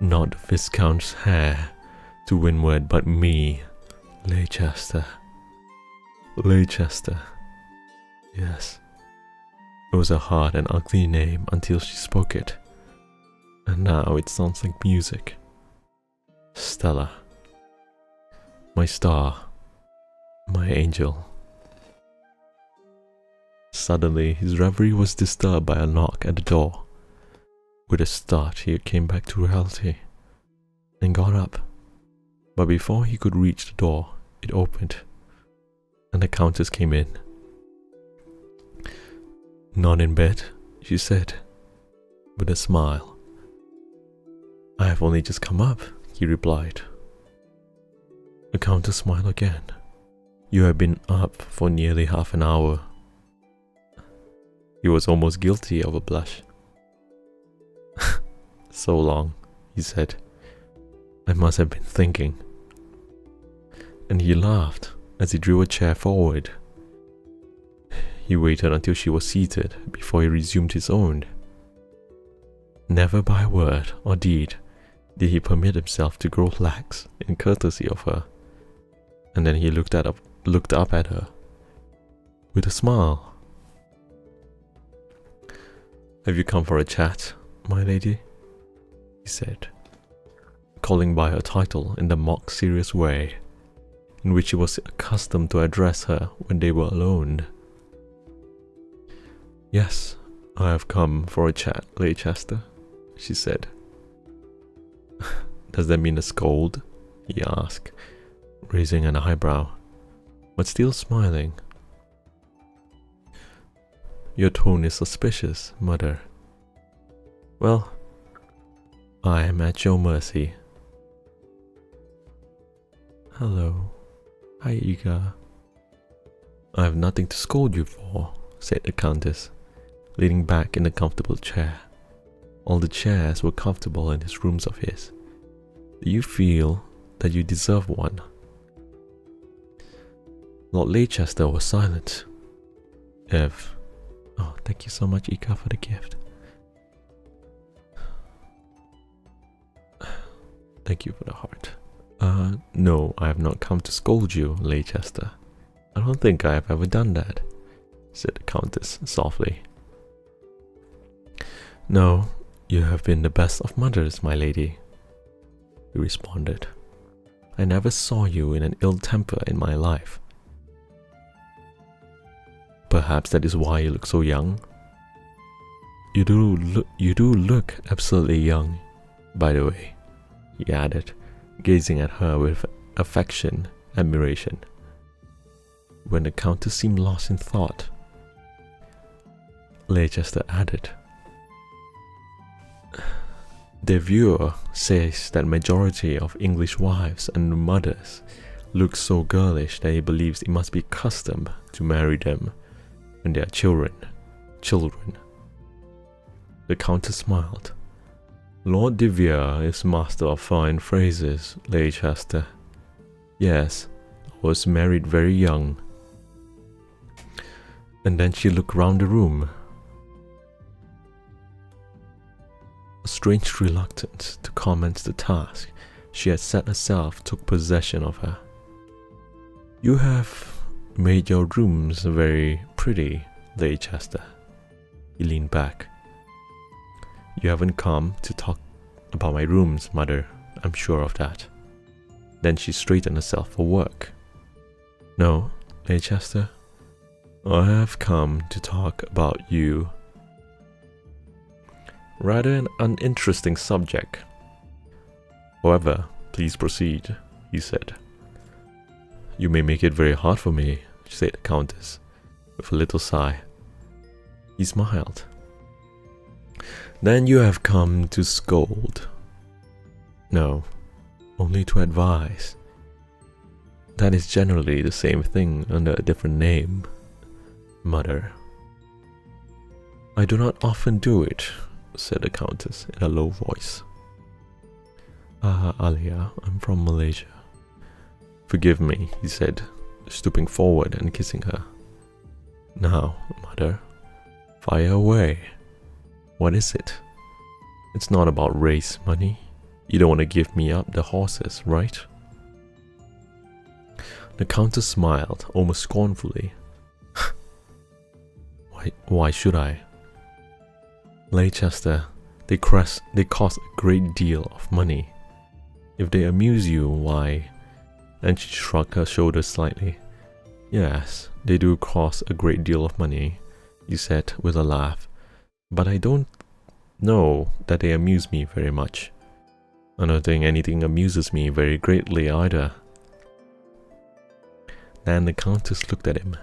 Not the Viscount's heir to windward, but me, Leicester. Leicester. Yes. It was a hard and ugly name until she spoke it, and now it sounds like music. Stella. My star. My angel. Suddenly, his reverie was disturbed by a knock at the door. With a start, he came back to reality and got up. But before he could reach the door, it opened, and the Countess came in. Not in bed, she said, with a smile. I have only just come up, he replied. The Countess smiled again. You have been up for nearly half an hour. He was almost guilty of a blush. So long, he said. I must have been thinking. And he laughed as he drew a chair forward. He waited until she was seated before he resumed his own. Never by word or deed did he permit himself to grow lax in courtesy of her, and then he looked up at her with a smile. Have you come for a chat, my lady? He said. calling by her title in the mock serious way in which he was accustomed to address her when they were alone. "Yes, I have come for a chat, Leicester," she said. "Does that mean a scold?" he asked, raising an eyebrow, but still smiling. "Your tone is suspicious, Mother." "Well, I am at your mercy." "Hello. Hi, Iga." "I have nothing to scold you for," said the Countess, leaning back in a comfortable chair. All the chairs were comfortable in his rooms of his. "Do you feel that you deserve one?" Lord Leicester was silent. Oh, thank you so much, Ika, for the gift. Thank you for the heart. No, I have not come to scold you, Leicester. I don't think I have ever done that," said the Countess softly. "No, you have been the best of mothers, my lady," he responded. "I never saw you in an ill temper in my life." "Perhaps that is why you look so young." You do look absolutely young, by the way," he added, gazing at her with affection, admiration. When the Countess seemed lost in thought, Leicester added, "The viewer says that majority of English wives and mothers look so girlish that he believes it must be custom to marry them when they are children. The Countess smiled. "Lord de Vere is master of fine phrases, Leicester. Yes, I was married very young." And then she looked round the room. A strange reluctance to commence the task she had set herself took possession of her. "You have made your rooms very pretty, Leicester." He leaned back. "You haven't come to talk about my rooms, Mother, I'm sure of that." Then she straightened herself for work. "No, Leicester, I have come to talk about you." Rather an uninteresting subject. "However, please proceed," he said. "You may make it very hard for me," said the Countess, with a little sigh. He smiled. "Then you have come to scold." "No, only to advise. That is generally the same thing under a different name, Mother." "I do not often do it," said the Countess in a low voice. "Alia, I'm from Malaysia." "Forgive me," he said, stooping forward and kissing her. "Now, Mother, fire away. What is it? It's not about race money. You don't want to give me up the horses, right?" The Countess smiled, almost scornfully. Why should I? "Leicester, they cost a great deal of money. If they amuse you, why?" And she shrugged her shoulders slightly. "Yes, they do cost a great deal of money," he said with a laugh. "But I don't know that they amuse me very much. I don't think anything amuses me very greatly either." Then the Countess looked at him.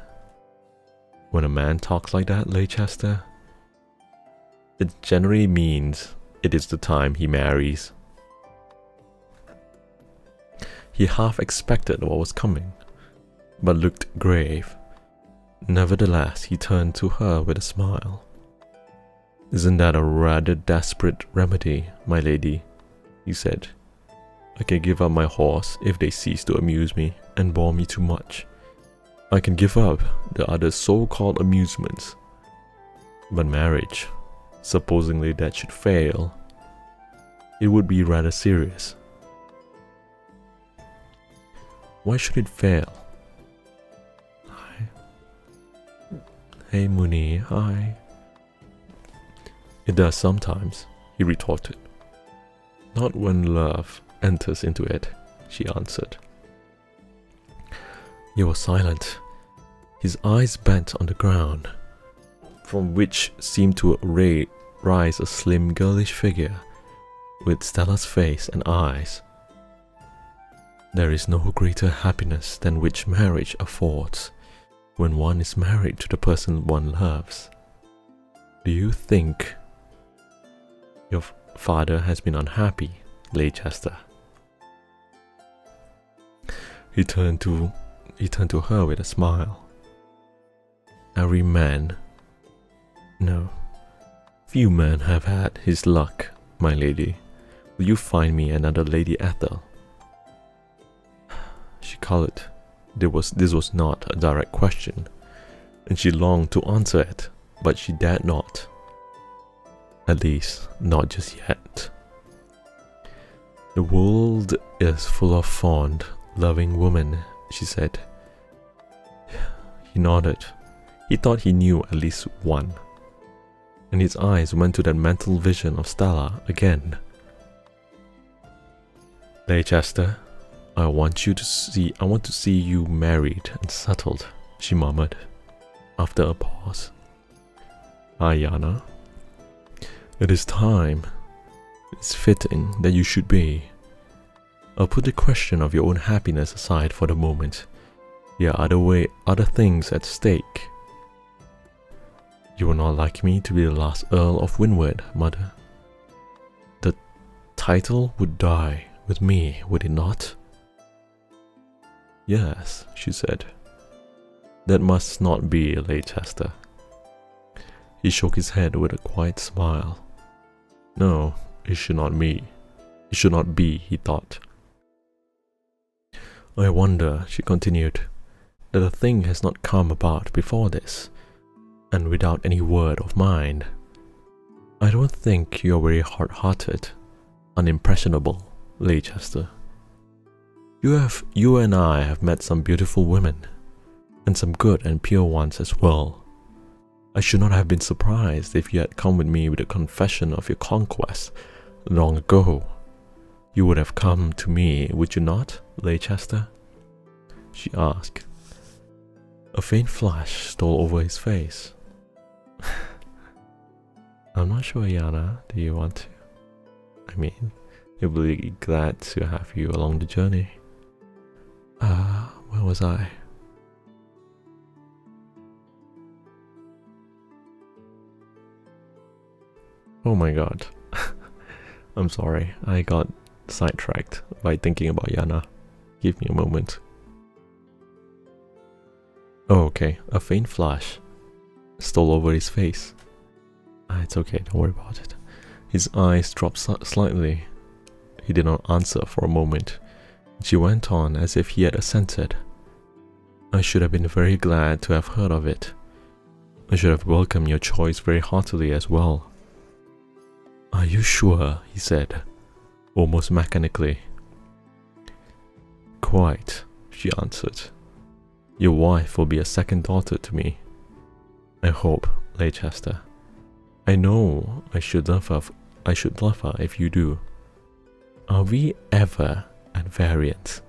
"When a man talks like that, Leicester, it generally means it is the time he marries." He half expected what was coming, but looked grave. Nevertheless, he turned to her with a smile. "Isn't that a rather desperate remedy, my lady?" he said. "I can give up my horse if they cease to amuse me and bore me too much. I can give up the other so-called amusements. But marriage, supposingly that should fail, it would be rather serious." "Why should it fail?" "Hi. Hey, Muni, hi." "It does sometimes," he retorted. "Not when love enters into it, she answered. He was silent, his eyes bent on the ground, from which seemed to rise a slim girlish figure with Stella's face and eyes. There is no greater happiness than which marriage affords when one is married to the person one loves. Do you think your father has been unhappy, Leicester? He turned to her with a smile. Every man, no, few men have had his luck, my lady. Will you find me another Lady Ethel? She colored. This was not a direct question, and she longed to answer it, but she dared not. At least, not just yet. The world is full of fond, loving women, she said. He nodded. He thought he knew at least one, and his eyes went to that mental vision of Stella again. Leicester, I want to see you married and settled, she murmured, after a pause. Yana, it is time. It's fitting that you should be. I'll put the question of your own happiness aside for the moment. There are other things at stake. You would not like me to be the last Earl of Windward, mother. The title would die with me, would it not? Yes, she said. That must not be, Leicester. He shook his head with a quiet smile. No, it should not be. It should not be, he thought. I wonder, she continued, that a thing has not come about before this, and without any word of mine. I don't think you're very hard-hearted, unimpressionable, Leicester. You and I have met some beautiful women, and some good and pure ones as well. I should not have been surprised if you had come with me with a confession of your conquest long ago. You would have come to me, would you not, Leicester? She asked. A faint flush stole over his face. I'm not sure, Yana. Do you want to? I mean, we'll be glad to have you along the journey. Where was I? Oh my god. I'm sorry, I got sidetracked by thinking about Yana. Give me a moment. Oh, okay, a faint flash stole over his face. It's okay, don't worry about it. His eyes dropped slightly. He did not answer for a moment. She went on as if he had assented. I should have been very glad to have heard of it. I should have welcomed your choice very heartily as well. Are you sure? He said, almost mechanically. Quite, she answered. Your wife will be a second daughter to me. I hope, Leicester. I know I should love her if you do. Are we ever at variance?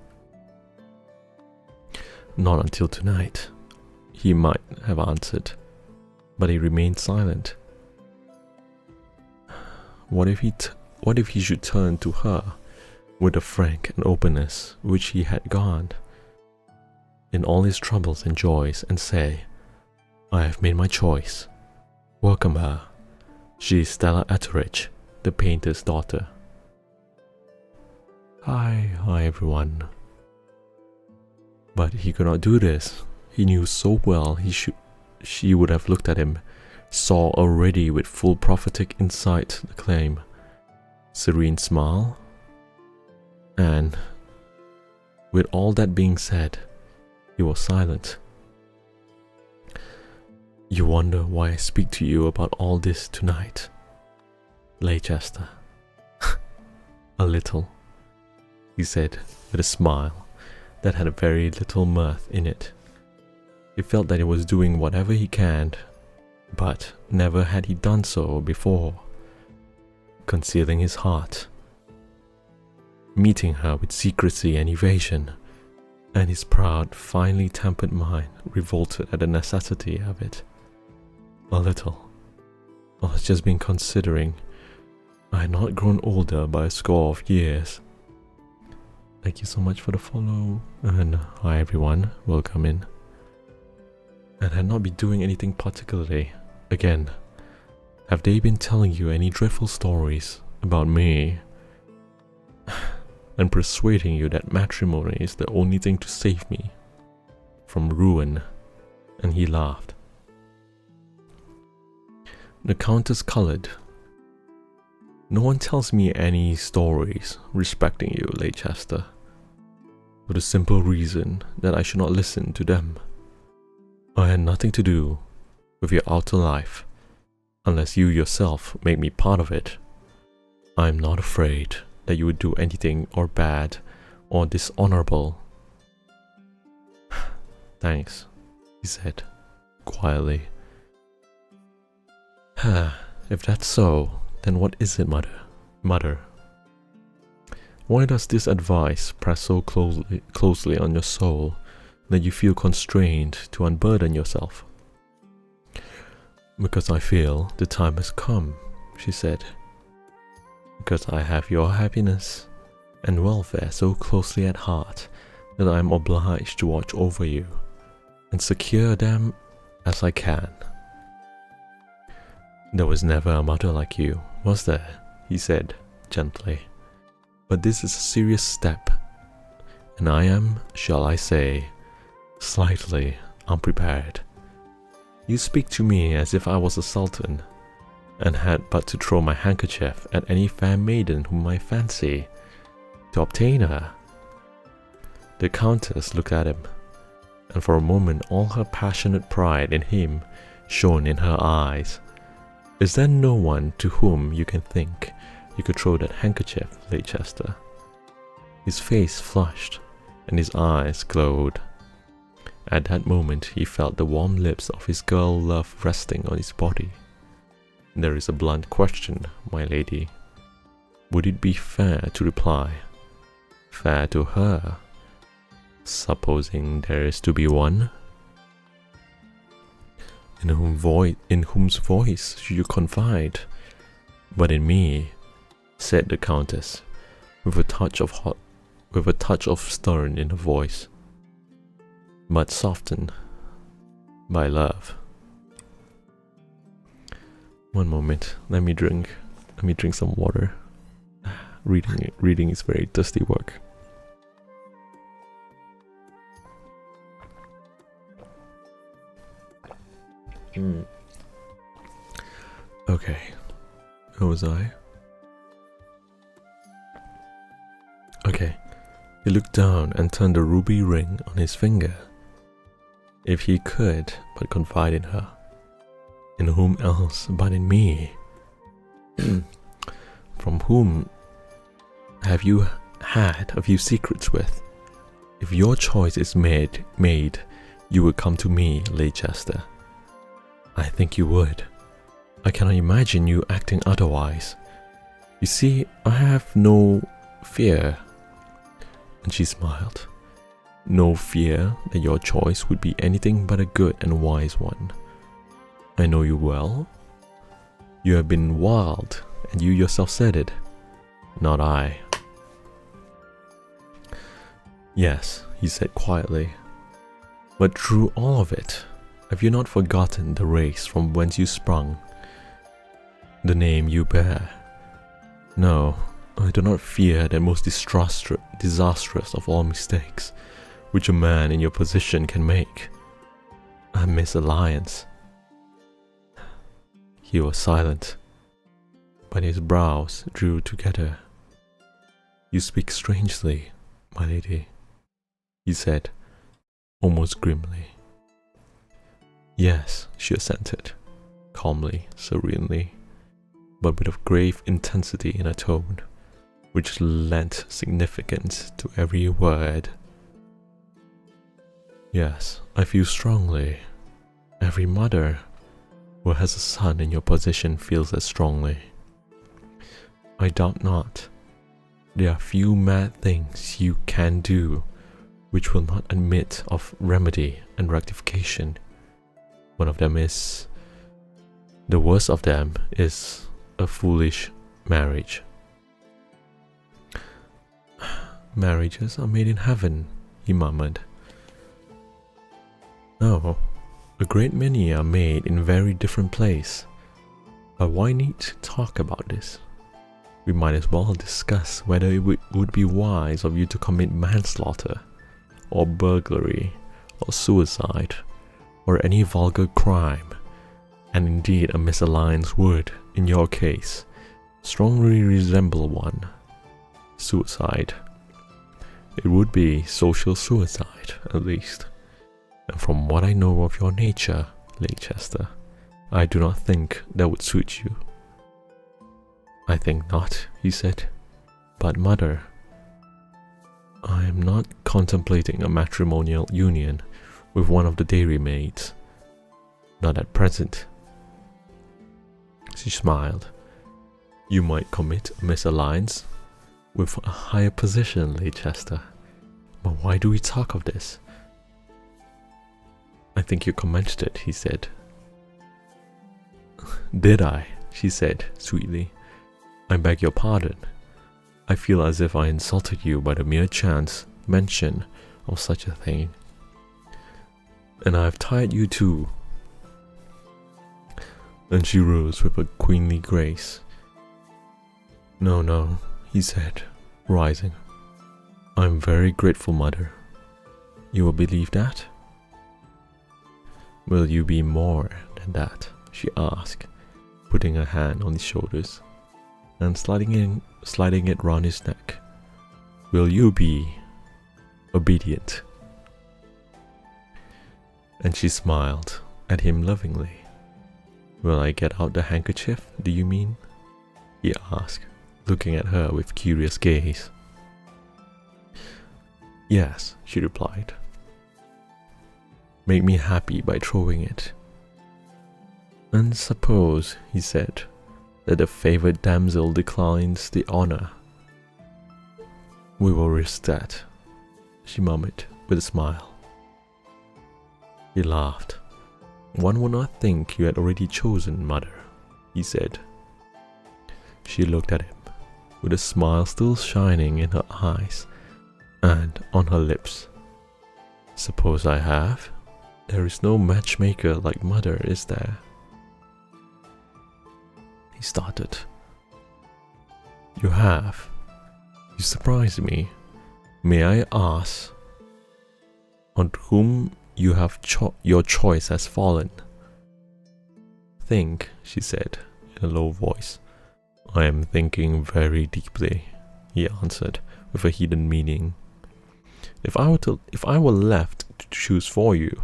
Not until tonight, he might have answered, but he remained silent. What if he should turn to her with the frank and openness which he had guarded in all his troubles and joys, and say, I have made my choice. Welcome her. She is Stella Etheridge, the painter's daughter. Hi everyone. But he could not do this. He knew so well she would have looked at him, saw already with full prophetic insight the claim, serene smile, and with all that being said, he was silent. You wonder why I speak to you about all this tonight, Leicester. A little, he said with a smile that had very little mirth in it. He felt that he was doing whatever he can, but never had he done so before, concealing his heart. meeting her with secrecy and evasion, and his proud, finely tempered mind revolted at the necessity of it. A little. I was just been considering I had not grown older by a score of years. Thank you so much for the follow, and hi everyone, welcome in. And had not been doing anything particularly. Again, have they been telling you any dreadful stories about me? And persuading you that matrimony is the only thing to save me from ruin? And he laughed. The Countess colored. No one tells me any stories respecting you, Leicester, for the simple reason that I should not listen to them. I had nothing to do with your outer life, unless you yourself make me part of it. I am not afraid that you would do anything or bad or dishonorable. Thanks, he said, quietly. If that's so, then what is it, Mother? Why does this advice press so closely on your soul that you feel constrained to unburden yourself? Because I feel the time has come, she said. Because I have your happiness and welfare so closely at heart that I am obliged to watch over you and secure them as I can. There was never a mother like you, was there? He said gently. But this is a serious step, and I am, shall I say, slightly unprepared. You speak to me as if I was a sultan, and had but to throw my handkerchief at any fair maiden whom I fancy, to obtain her. The Countess looked at him, and for a moment all her passionate pride in him shone in her eyes. Is there no one to whom you can think you could throw that handkerchief, Leicester? His face flushed, and his eyes glowed. At that moment he felt the warm lips of his girl love resting on his body. There is a blunt question, my lady. Would it be fair to reply? Fair to her, supposing there is to be one? In whose voice should you confide? But in me, said the Countess, with a touch of stern in her voice, but softened by love. One moment, let me drink some water. Reading is very dusty work. Okay, who was I? Okay, he looked down and turned the ruby ring on his finger. If he could but confide in her, in whom else but in me? From whom have you had a few secrets with? If your choice is made, you would come to me, Leicester. I think you would. I cannot imagine you acting otherwise. You see, I have no fear. And she smiled. No fear that your choice would be anything but a good and wise one. I know you well. You have been wild, and you yourself said it. Not I. Yes, he said quietly. But through all of it, have you not forgotten the race from whence you sprung? The name you bear? No, I do not fear that most disastrous of all mistakes which a man in your position can make. A misalliance. He was silent, but his brows drew together. You speak strangely, my lady, he said, almost grimly. Yes, she assented, calmly, serenely, but with a grave intensity in her tone, which lent significance to every word. Yes, I feel strongly. Every mother who has a son in your position feels as strongly. I doubt not. There are few mad things you can do which will not admit of remedy and rectification. One of them is, the worst of them is a foolish marriage. Marriages are made in heaven, he murmured. No, a great many are made in very different places. But why need to talk about this? We might as well discuss whether it would be wise of you to commit manslaughter, or burglary, or suicide, or any vulgar crime, and indeed a misalliance would, in your case, strongly resemble one. Suicide. It would be social suicide, at least. And from what I know of your nature, Leicester, I do not think that would suit you. I think not, he said. But mother, I am not contemplating a matrimonial union with one of the dairymaids. Not at present. She smiled. You might commit a misalliance with a higher position, Leicester. But why do we talk of this? I think you commented it, he said. Did I? She said sweetly. I beg your pardon. I feel as if I insulted you by the mere chance mention of such a thing. And I have tired you too. And she rose with a queenly grace. No, no, he said, rising. I am very grateful, mother. You will believe that? Will you be more than that? She asked, putting her hand on his shoulders and sliding it round his neck. Will you be obedient? And she smiled at him lovingly. Will I get out the handkerchief, do you mean? He asked, looking at her with curious gaze. Yes, she replied. Make me happy by throwing it. And suppose, he said, that the favored damsel declines the honor. We will risk that, she murmured with a smile. He laughed. One would not think you had already chosen, mother, he said. She looked at him, with a smile still shining in her eyes and on her lips. Suppose I have? There is no matchmaker like mother, is there? He started. You have? You surprise me. May I ask on whom you have your choice has fallen? Think, she said in a low voice. I am thinking very deeply, he answered with a hidden meaning. If I were left to choose for you,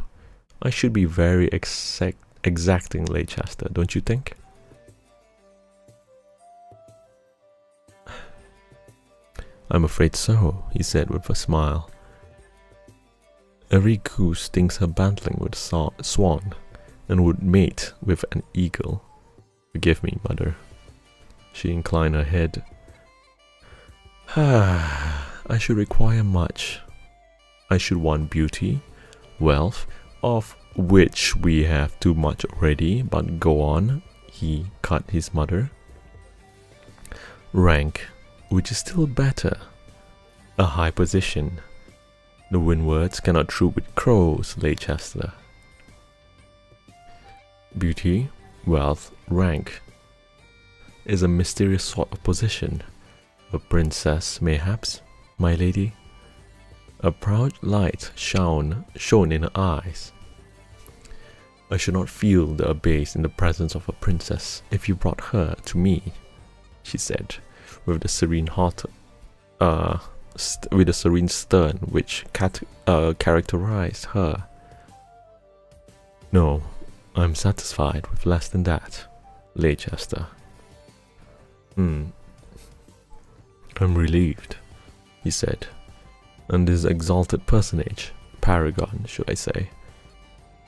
I should be very exacting, Leicester, don't you think? I'm afraid so, he said with a smile. Every goose thinks her bantling with a swan, and would mate with an eagle. Forgive me, mother. She inclined her head. I should require much. I should want beauty, wealth, of which we have too much already, but go on, he cut his mother. Rank, which is still better. A high position. The windwards cannot troop with crows, Leicester. Beauty, wealth, rank is a mysterious sort of position. A princess, mayhaps, my lady. A proud light shone in her eyes. I should not feel the abase in the presence of a princess if you brought her to me, she said, with the serene stern which characterized her. No, I'm satisfied with less than that, Leicester. I'm relieved, he said. And this exalted personage, paragon, should I say,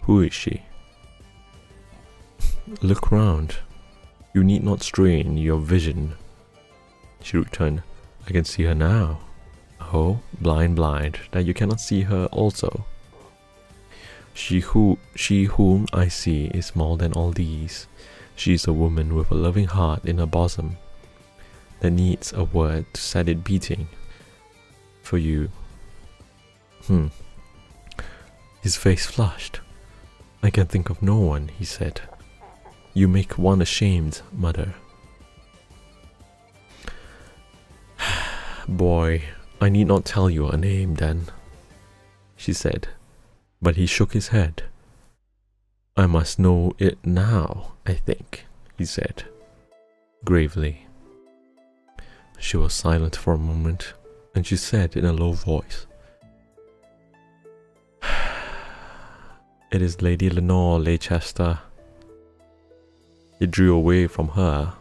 who is she? Look round. You need not strain your vision, she returned, I can see her now. Oh, blind, that you cannot see her also. She whom I see is more than all these. She is a woman with a loving heart in her bosom that needs a word to set it beating. For you. His face flushed. I can think of no one, he said. You make one ashamed, mother. Boy, I need not tell you her name then, she said, but he shook his head. I must know it now, I think, he said, gravely. She was silent for a moment, and she said in a low voice, It is Lady Lenore Leicester. He drew away from her,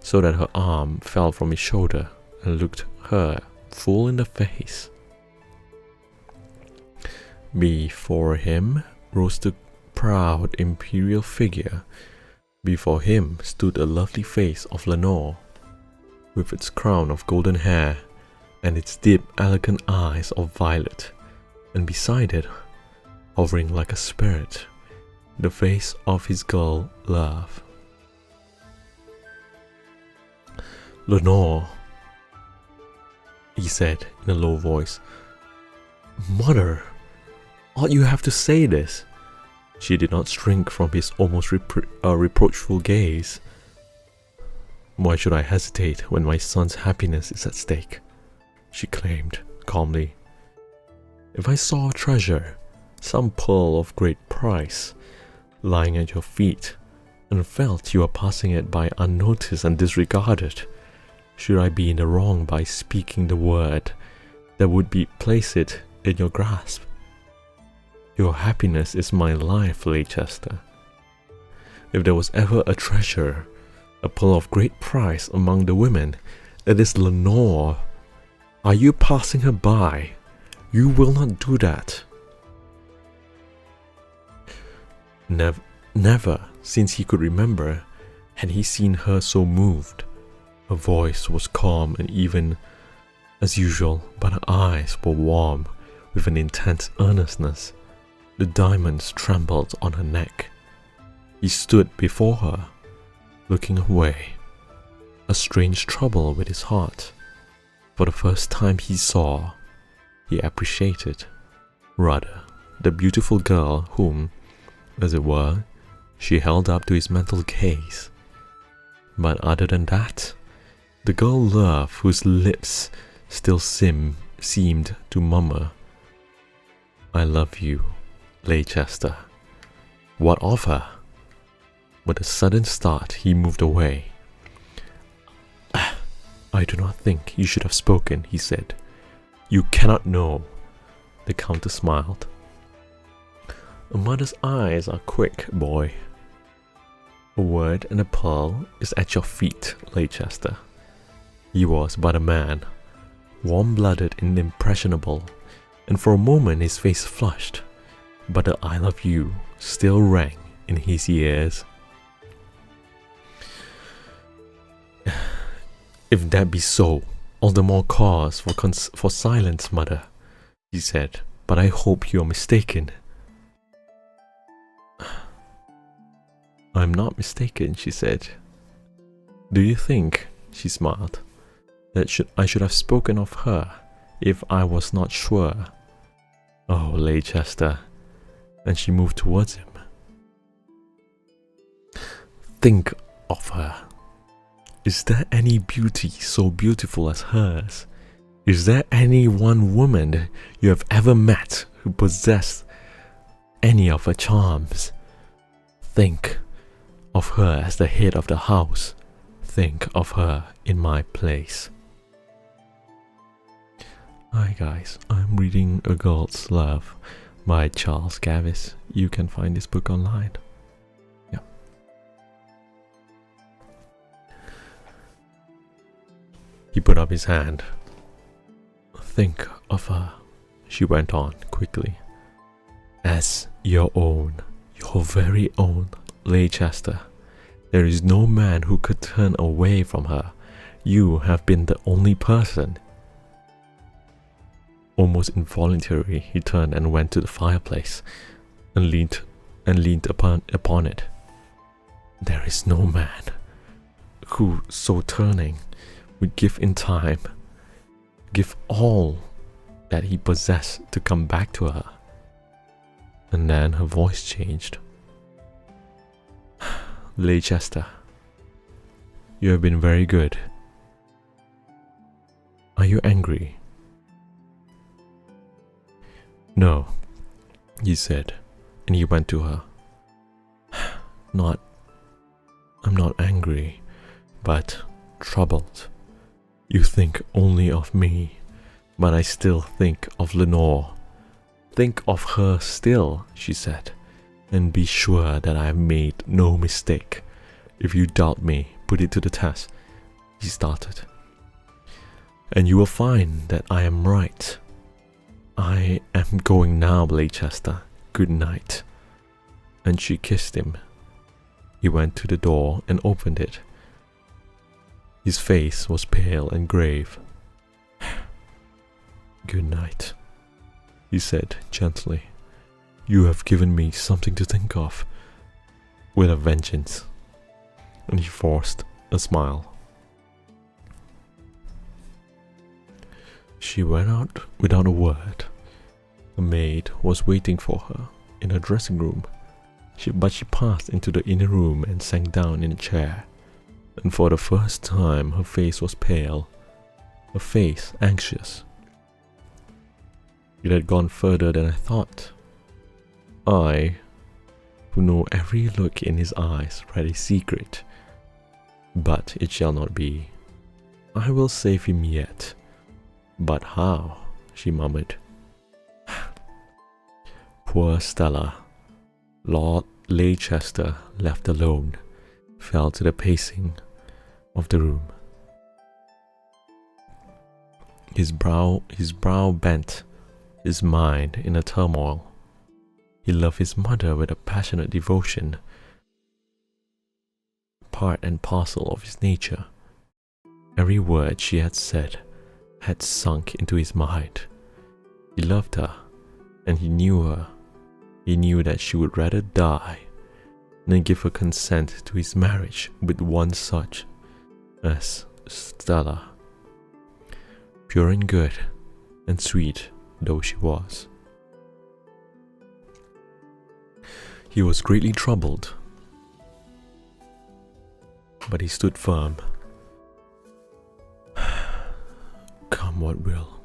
so that her arm fell from his shoulder and looked her full in the face. Before him rose the proud imperial figure. Before him stood a lovely face of Lenore, with its crown of golden hair and its deep, elegant eyes of violet, and beside it, hovering like a spirit, the face of his girl love. Lenore, he said in a low voice. Mother, ought you have to say this? She did not shrink from his almost reproachful gaze. Why should I hesitate when my son's happiness is at stake? She claimed calmly. If I saw a treasure, some pearl of great price, lying at your feet, and felt you were passing it by unnoticed and disregarded, should I be in the wrong by speaking the word that would place it in your grasp? Your happiness is my life, Leicester. If there was ever a treasure, a pearl of great price among the women, it is Lenore. Are you passing her by? You will not do that. Never, since he could remember, had he seen her so moved. Her voice was calm and even as usual, but her eyes were warm with an intense earnestness. The diamonds trembled on her neck. He stood before her, looking away, a strange trouble with his heart. For the first time he appreciated, rather, the beautiful girl whom, as it were, she held up to his mental gaze. But other than that, the girl love whose lips still seemed to murmur, I love you, Leicester. What of her? With a sudden start, he moved away. I do not think you should have spoken, he said. You cannot know. The Countess smiled. A mother's eyes are quick, boy. A word and a pearl is at your feet, Leicester. He was but a man, warm-blooded and impressionable, and for a moment his face flushed, but the I love you still rang in his ears. If that be so, all the more cause for silence, mother, he said, but I hope you are mistaken. I'm not mistaken, she said. Do you think, she smiled, that I should have spoken of her if I was not sure? Oh, Leicester. And she moved towards him. Think of her. Is there any beauty so beautiful as hers? Is there any one woman you have ever met who possessed any of her charms? Think of her as the head of the house. Think of her in my place. Hi guys, I'm reading A Girl's Love by Charles Garvice. You can find this book online. Yeah. He put up his hand. Think of her, she went on quickly, as your own, your very own Leicester. There is no man who could turn away from her. You have been the only person. Almost involuntarily, he turned and went to the fireplace and leaned upon it. There is no man who, so turning, would give in time, give all that he possessed to come back to her. And then her voice changed. Leicester, you have been very good. Are you angry? No, he said, and he went to her. I'm not angry, but troubled. You think only of me, but I still think of Lenore. Think of her still, she said, and be sure that I have made no mistake. If you doubt me, put it to the test. He started. And you will find that I am right. I am going now, Leicester. Good night. And she kissed him. He went to the door and opened it. His face was pale and grave. Good night, he said gently. You have given me something to think of. With a vengeance. And he forced a smile. She went out without a word. A maid was waiting for her in her dressing room. But she passed into the inner room and sank down in a chair. And for the first time her face was pale, her face anxious. It had gone further than I thought. I, who know every look in his eyes, read a secret. But it shall not be. I will save him yet. But how? She murmured. Poor Stella. Lord Leicester, left alone, fell to the pacing of the room. His brow bent, his mind in a turmoil. He loved his mother with a passionate devotion, part and parcel of his nature. Every word she had said had sunk into his mind. He loved her, and he knew her. He knew that she would rather die than give her consent to his marriage with one such as Stella. Pure and good and sweet though she was. He was greatly troubled, but he stood firm. Come what will.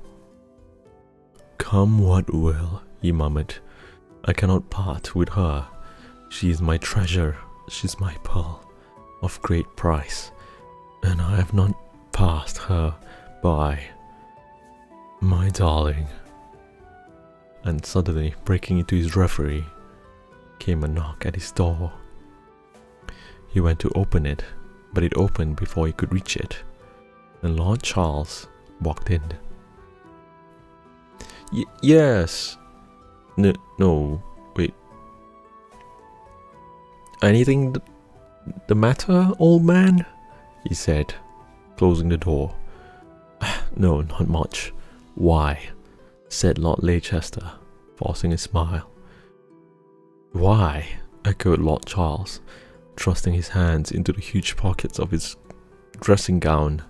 Come what will, he murmured. I cannot part with her. She is my treasure, she's my pearl of great price, and I have not passed her by. My darling. And suddenly, breaking into his reverie, came a knock at his door. He went to open it, but it opened before he could reach it, and Lord Charles walked in. Yes. No, wait. Anything the matter, old man? He said, closing the door. No, not much. Why? Said Lord Leicester, forcing a smile. Why? Echoed Lord Charles, thrusting his hands into the huge pockets of his dressing gown,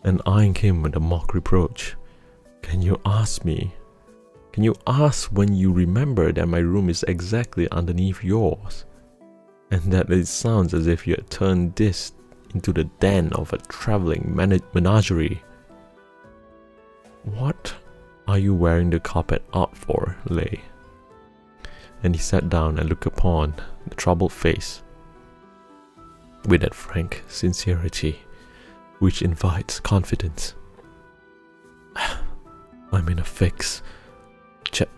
and eyeing him with a mock reproach. Can you ask me? Can you ask when you remember that my room is exactly underneath yours, and that it sounds as if you had turned this into the den of a travelling menagerie? What are you wearing the carpet up for, Leigh? And he sat down and looked upon the troubled face with that frank sincerity which invites confidence. I'm in a fix,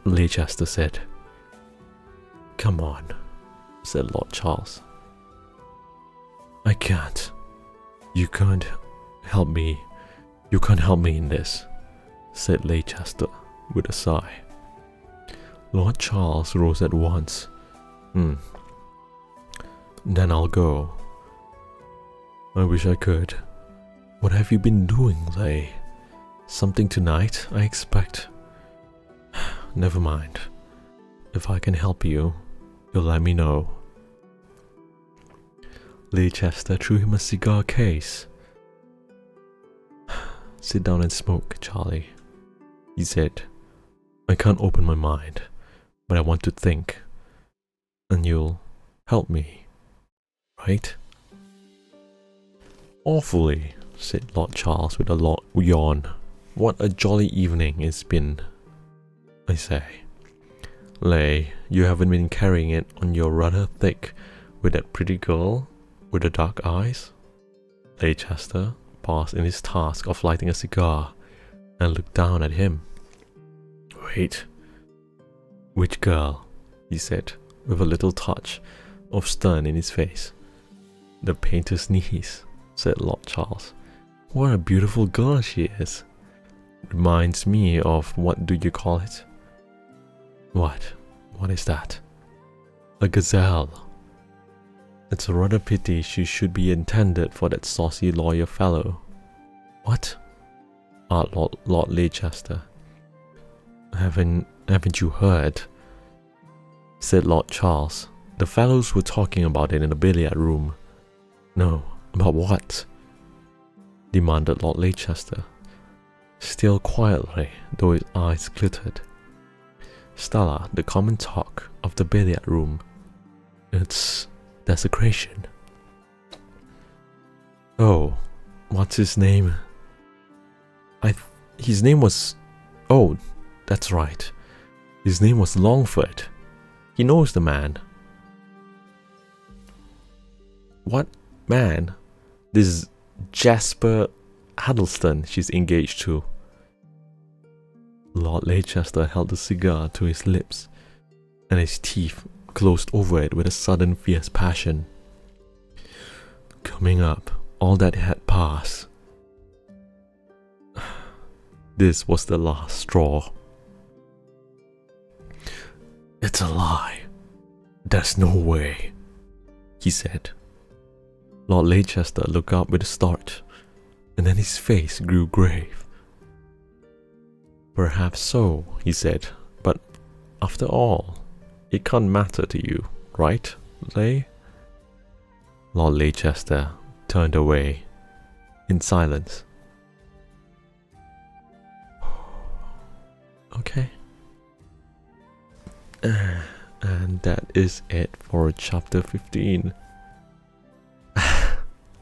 Leicester said. Come on, said Lord Charles. I can't. You can't help me. You can't help me in this, said Leicester with a sigh. Lord Charles rose at once. Then I'll go. I wish I could. What have you been doing, Lay? Something tonight, I expect. Never mind. If I can help you, you'll let me know. Leicester threw him a cigar case. Sit down and smoke, Charlie, he said. I can't open my mind, but I want to think. And you'll help me, right? Awfully, said Lord Charles with a yawn. What a jolly evening it's been, I say. Lay, you haven't been carrying it on your rather thick with that pretty girl with the dark eyes? Leicester paused in his task of lighting a cigar and looked down at him. Wait. Which girl? He said, with a little touch of stern in his face. The painter's niece, said Lord Charles. What a beautiful girl she is. Reminds me of, what do you call it? What? What is that? A gazelle. It's a rather pity she should be intended for that saucy lawyer fellow. What? Asked Lord Leicester. Haven't you heard? Said Lord Charles. The fellows were talking about it in the billiard room. No, about what? Demanded Lord Leicester, still quietly, though his eyes glittered. Stella, the common talk of the billiard room. It's desecration. Oh, what's his name? His name was... Oh, that's right. His name was Longford. He knows the man. What man? This is Jasper Huddleston she's engaged to. Lord Leicester held the cigar to his lips, and his teeth closed over it with a sudden fierce passion. Coming up, all that had passed. This was the last straw. It's a lie. There's no way, he said. Lord Leicester looked up with a start, and then his face grew grave. Perhaps so, he said, but after all, it can't matter to you, right, Lay? Lord Leicester turned away in silence. Okay. And that is it for chapter 15.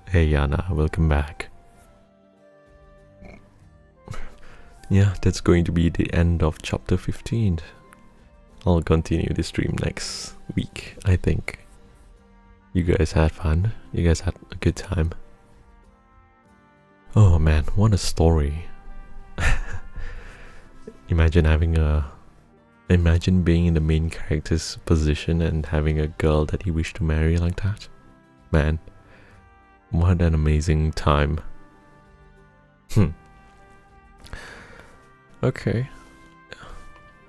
Hey Yana, welcome back. Yeah, that's going to be the end of chapter 15. I'll continue the stream next week, I think. You guys had fun? You guys had a good time? Oh man, what a story. Imagine being in the main character's position and having a girl that he wished to marry like that. Man, what an amazing time. Okay.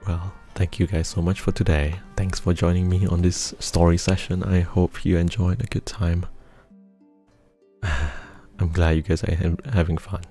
Well, thank you guys so much for today. Thanks for joining me on this story session. I hope you enjoyed a good time. I'm glad you guys are having fun.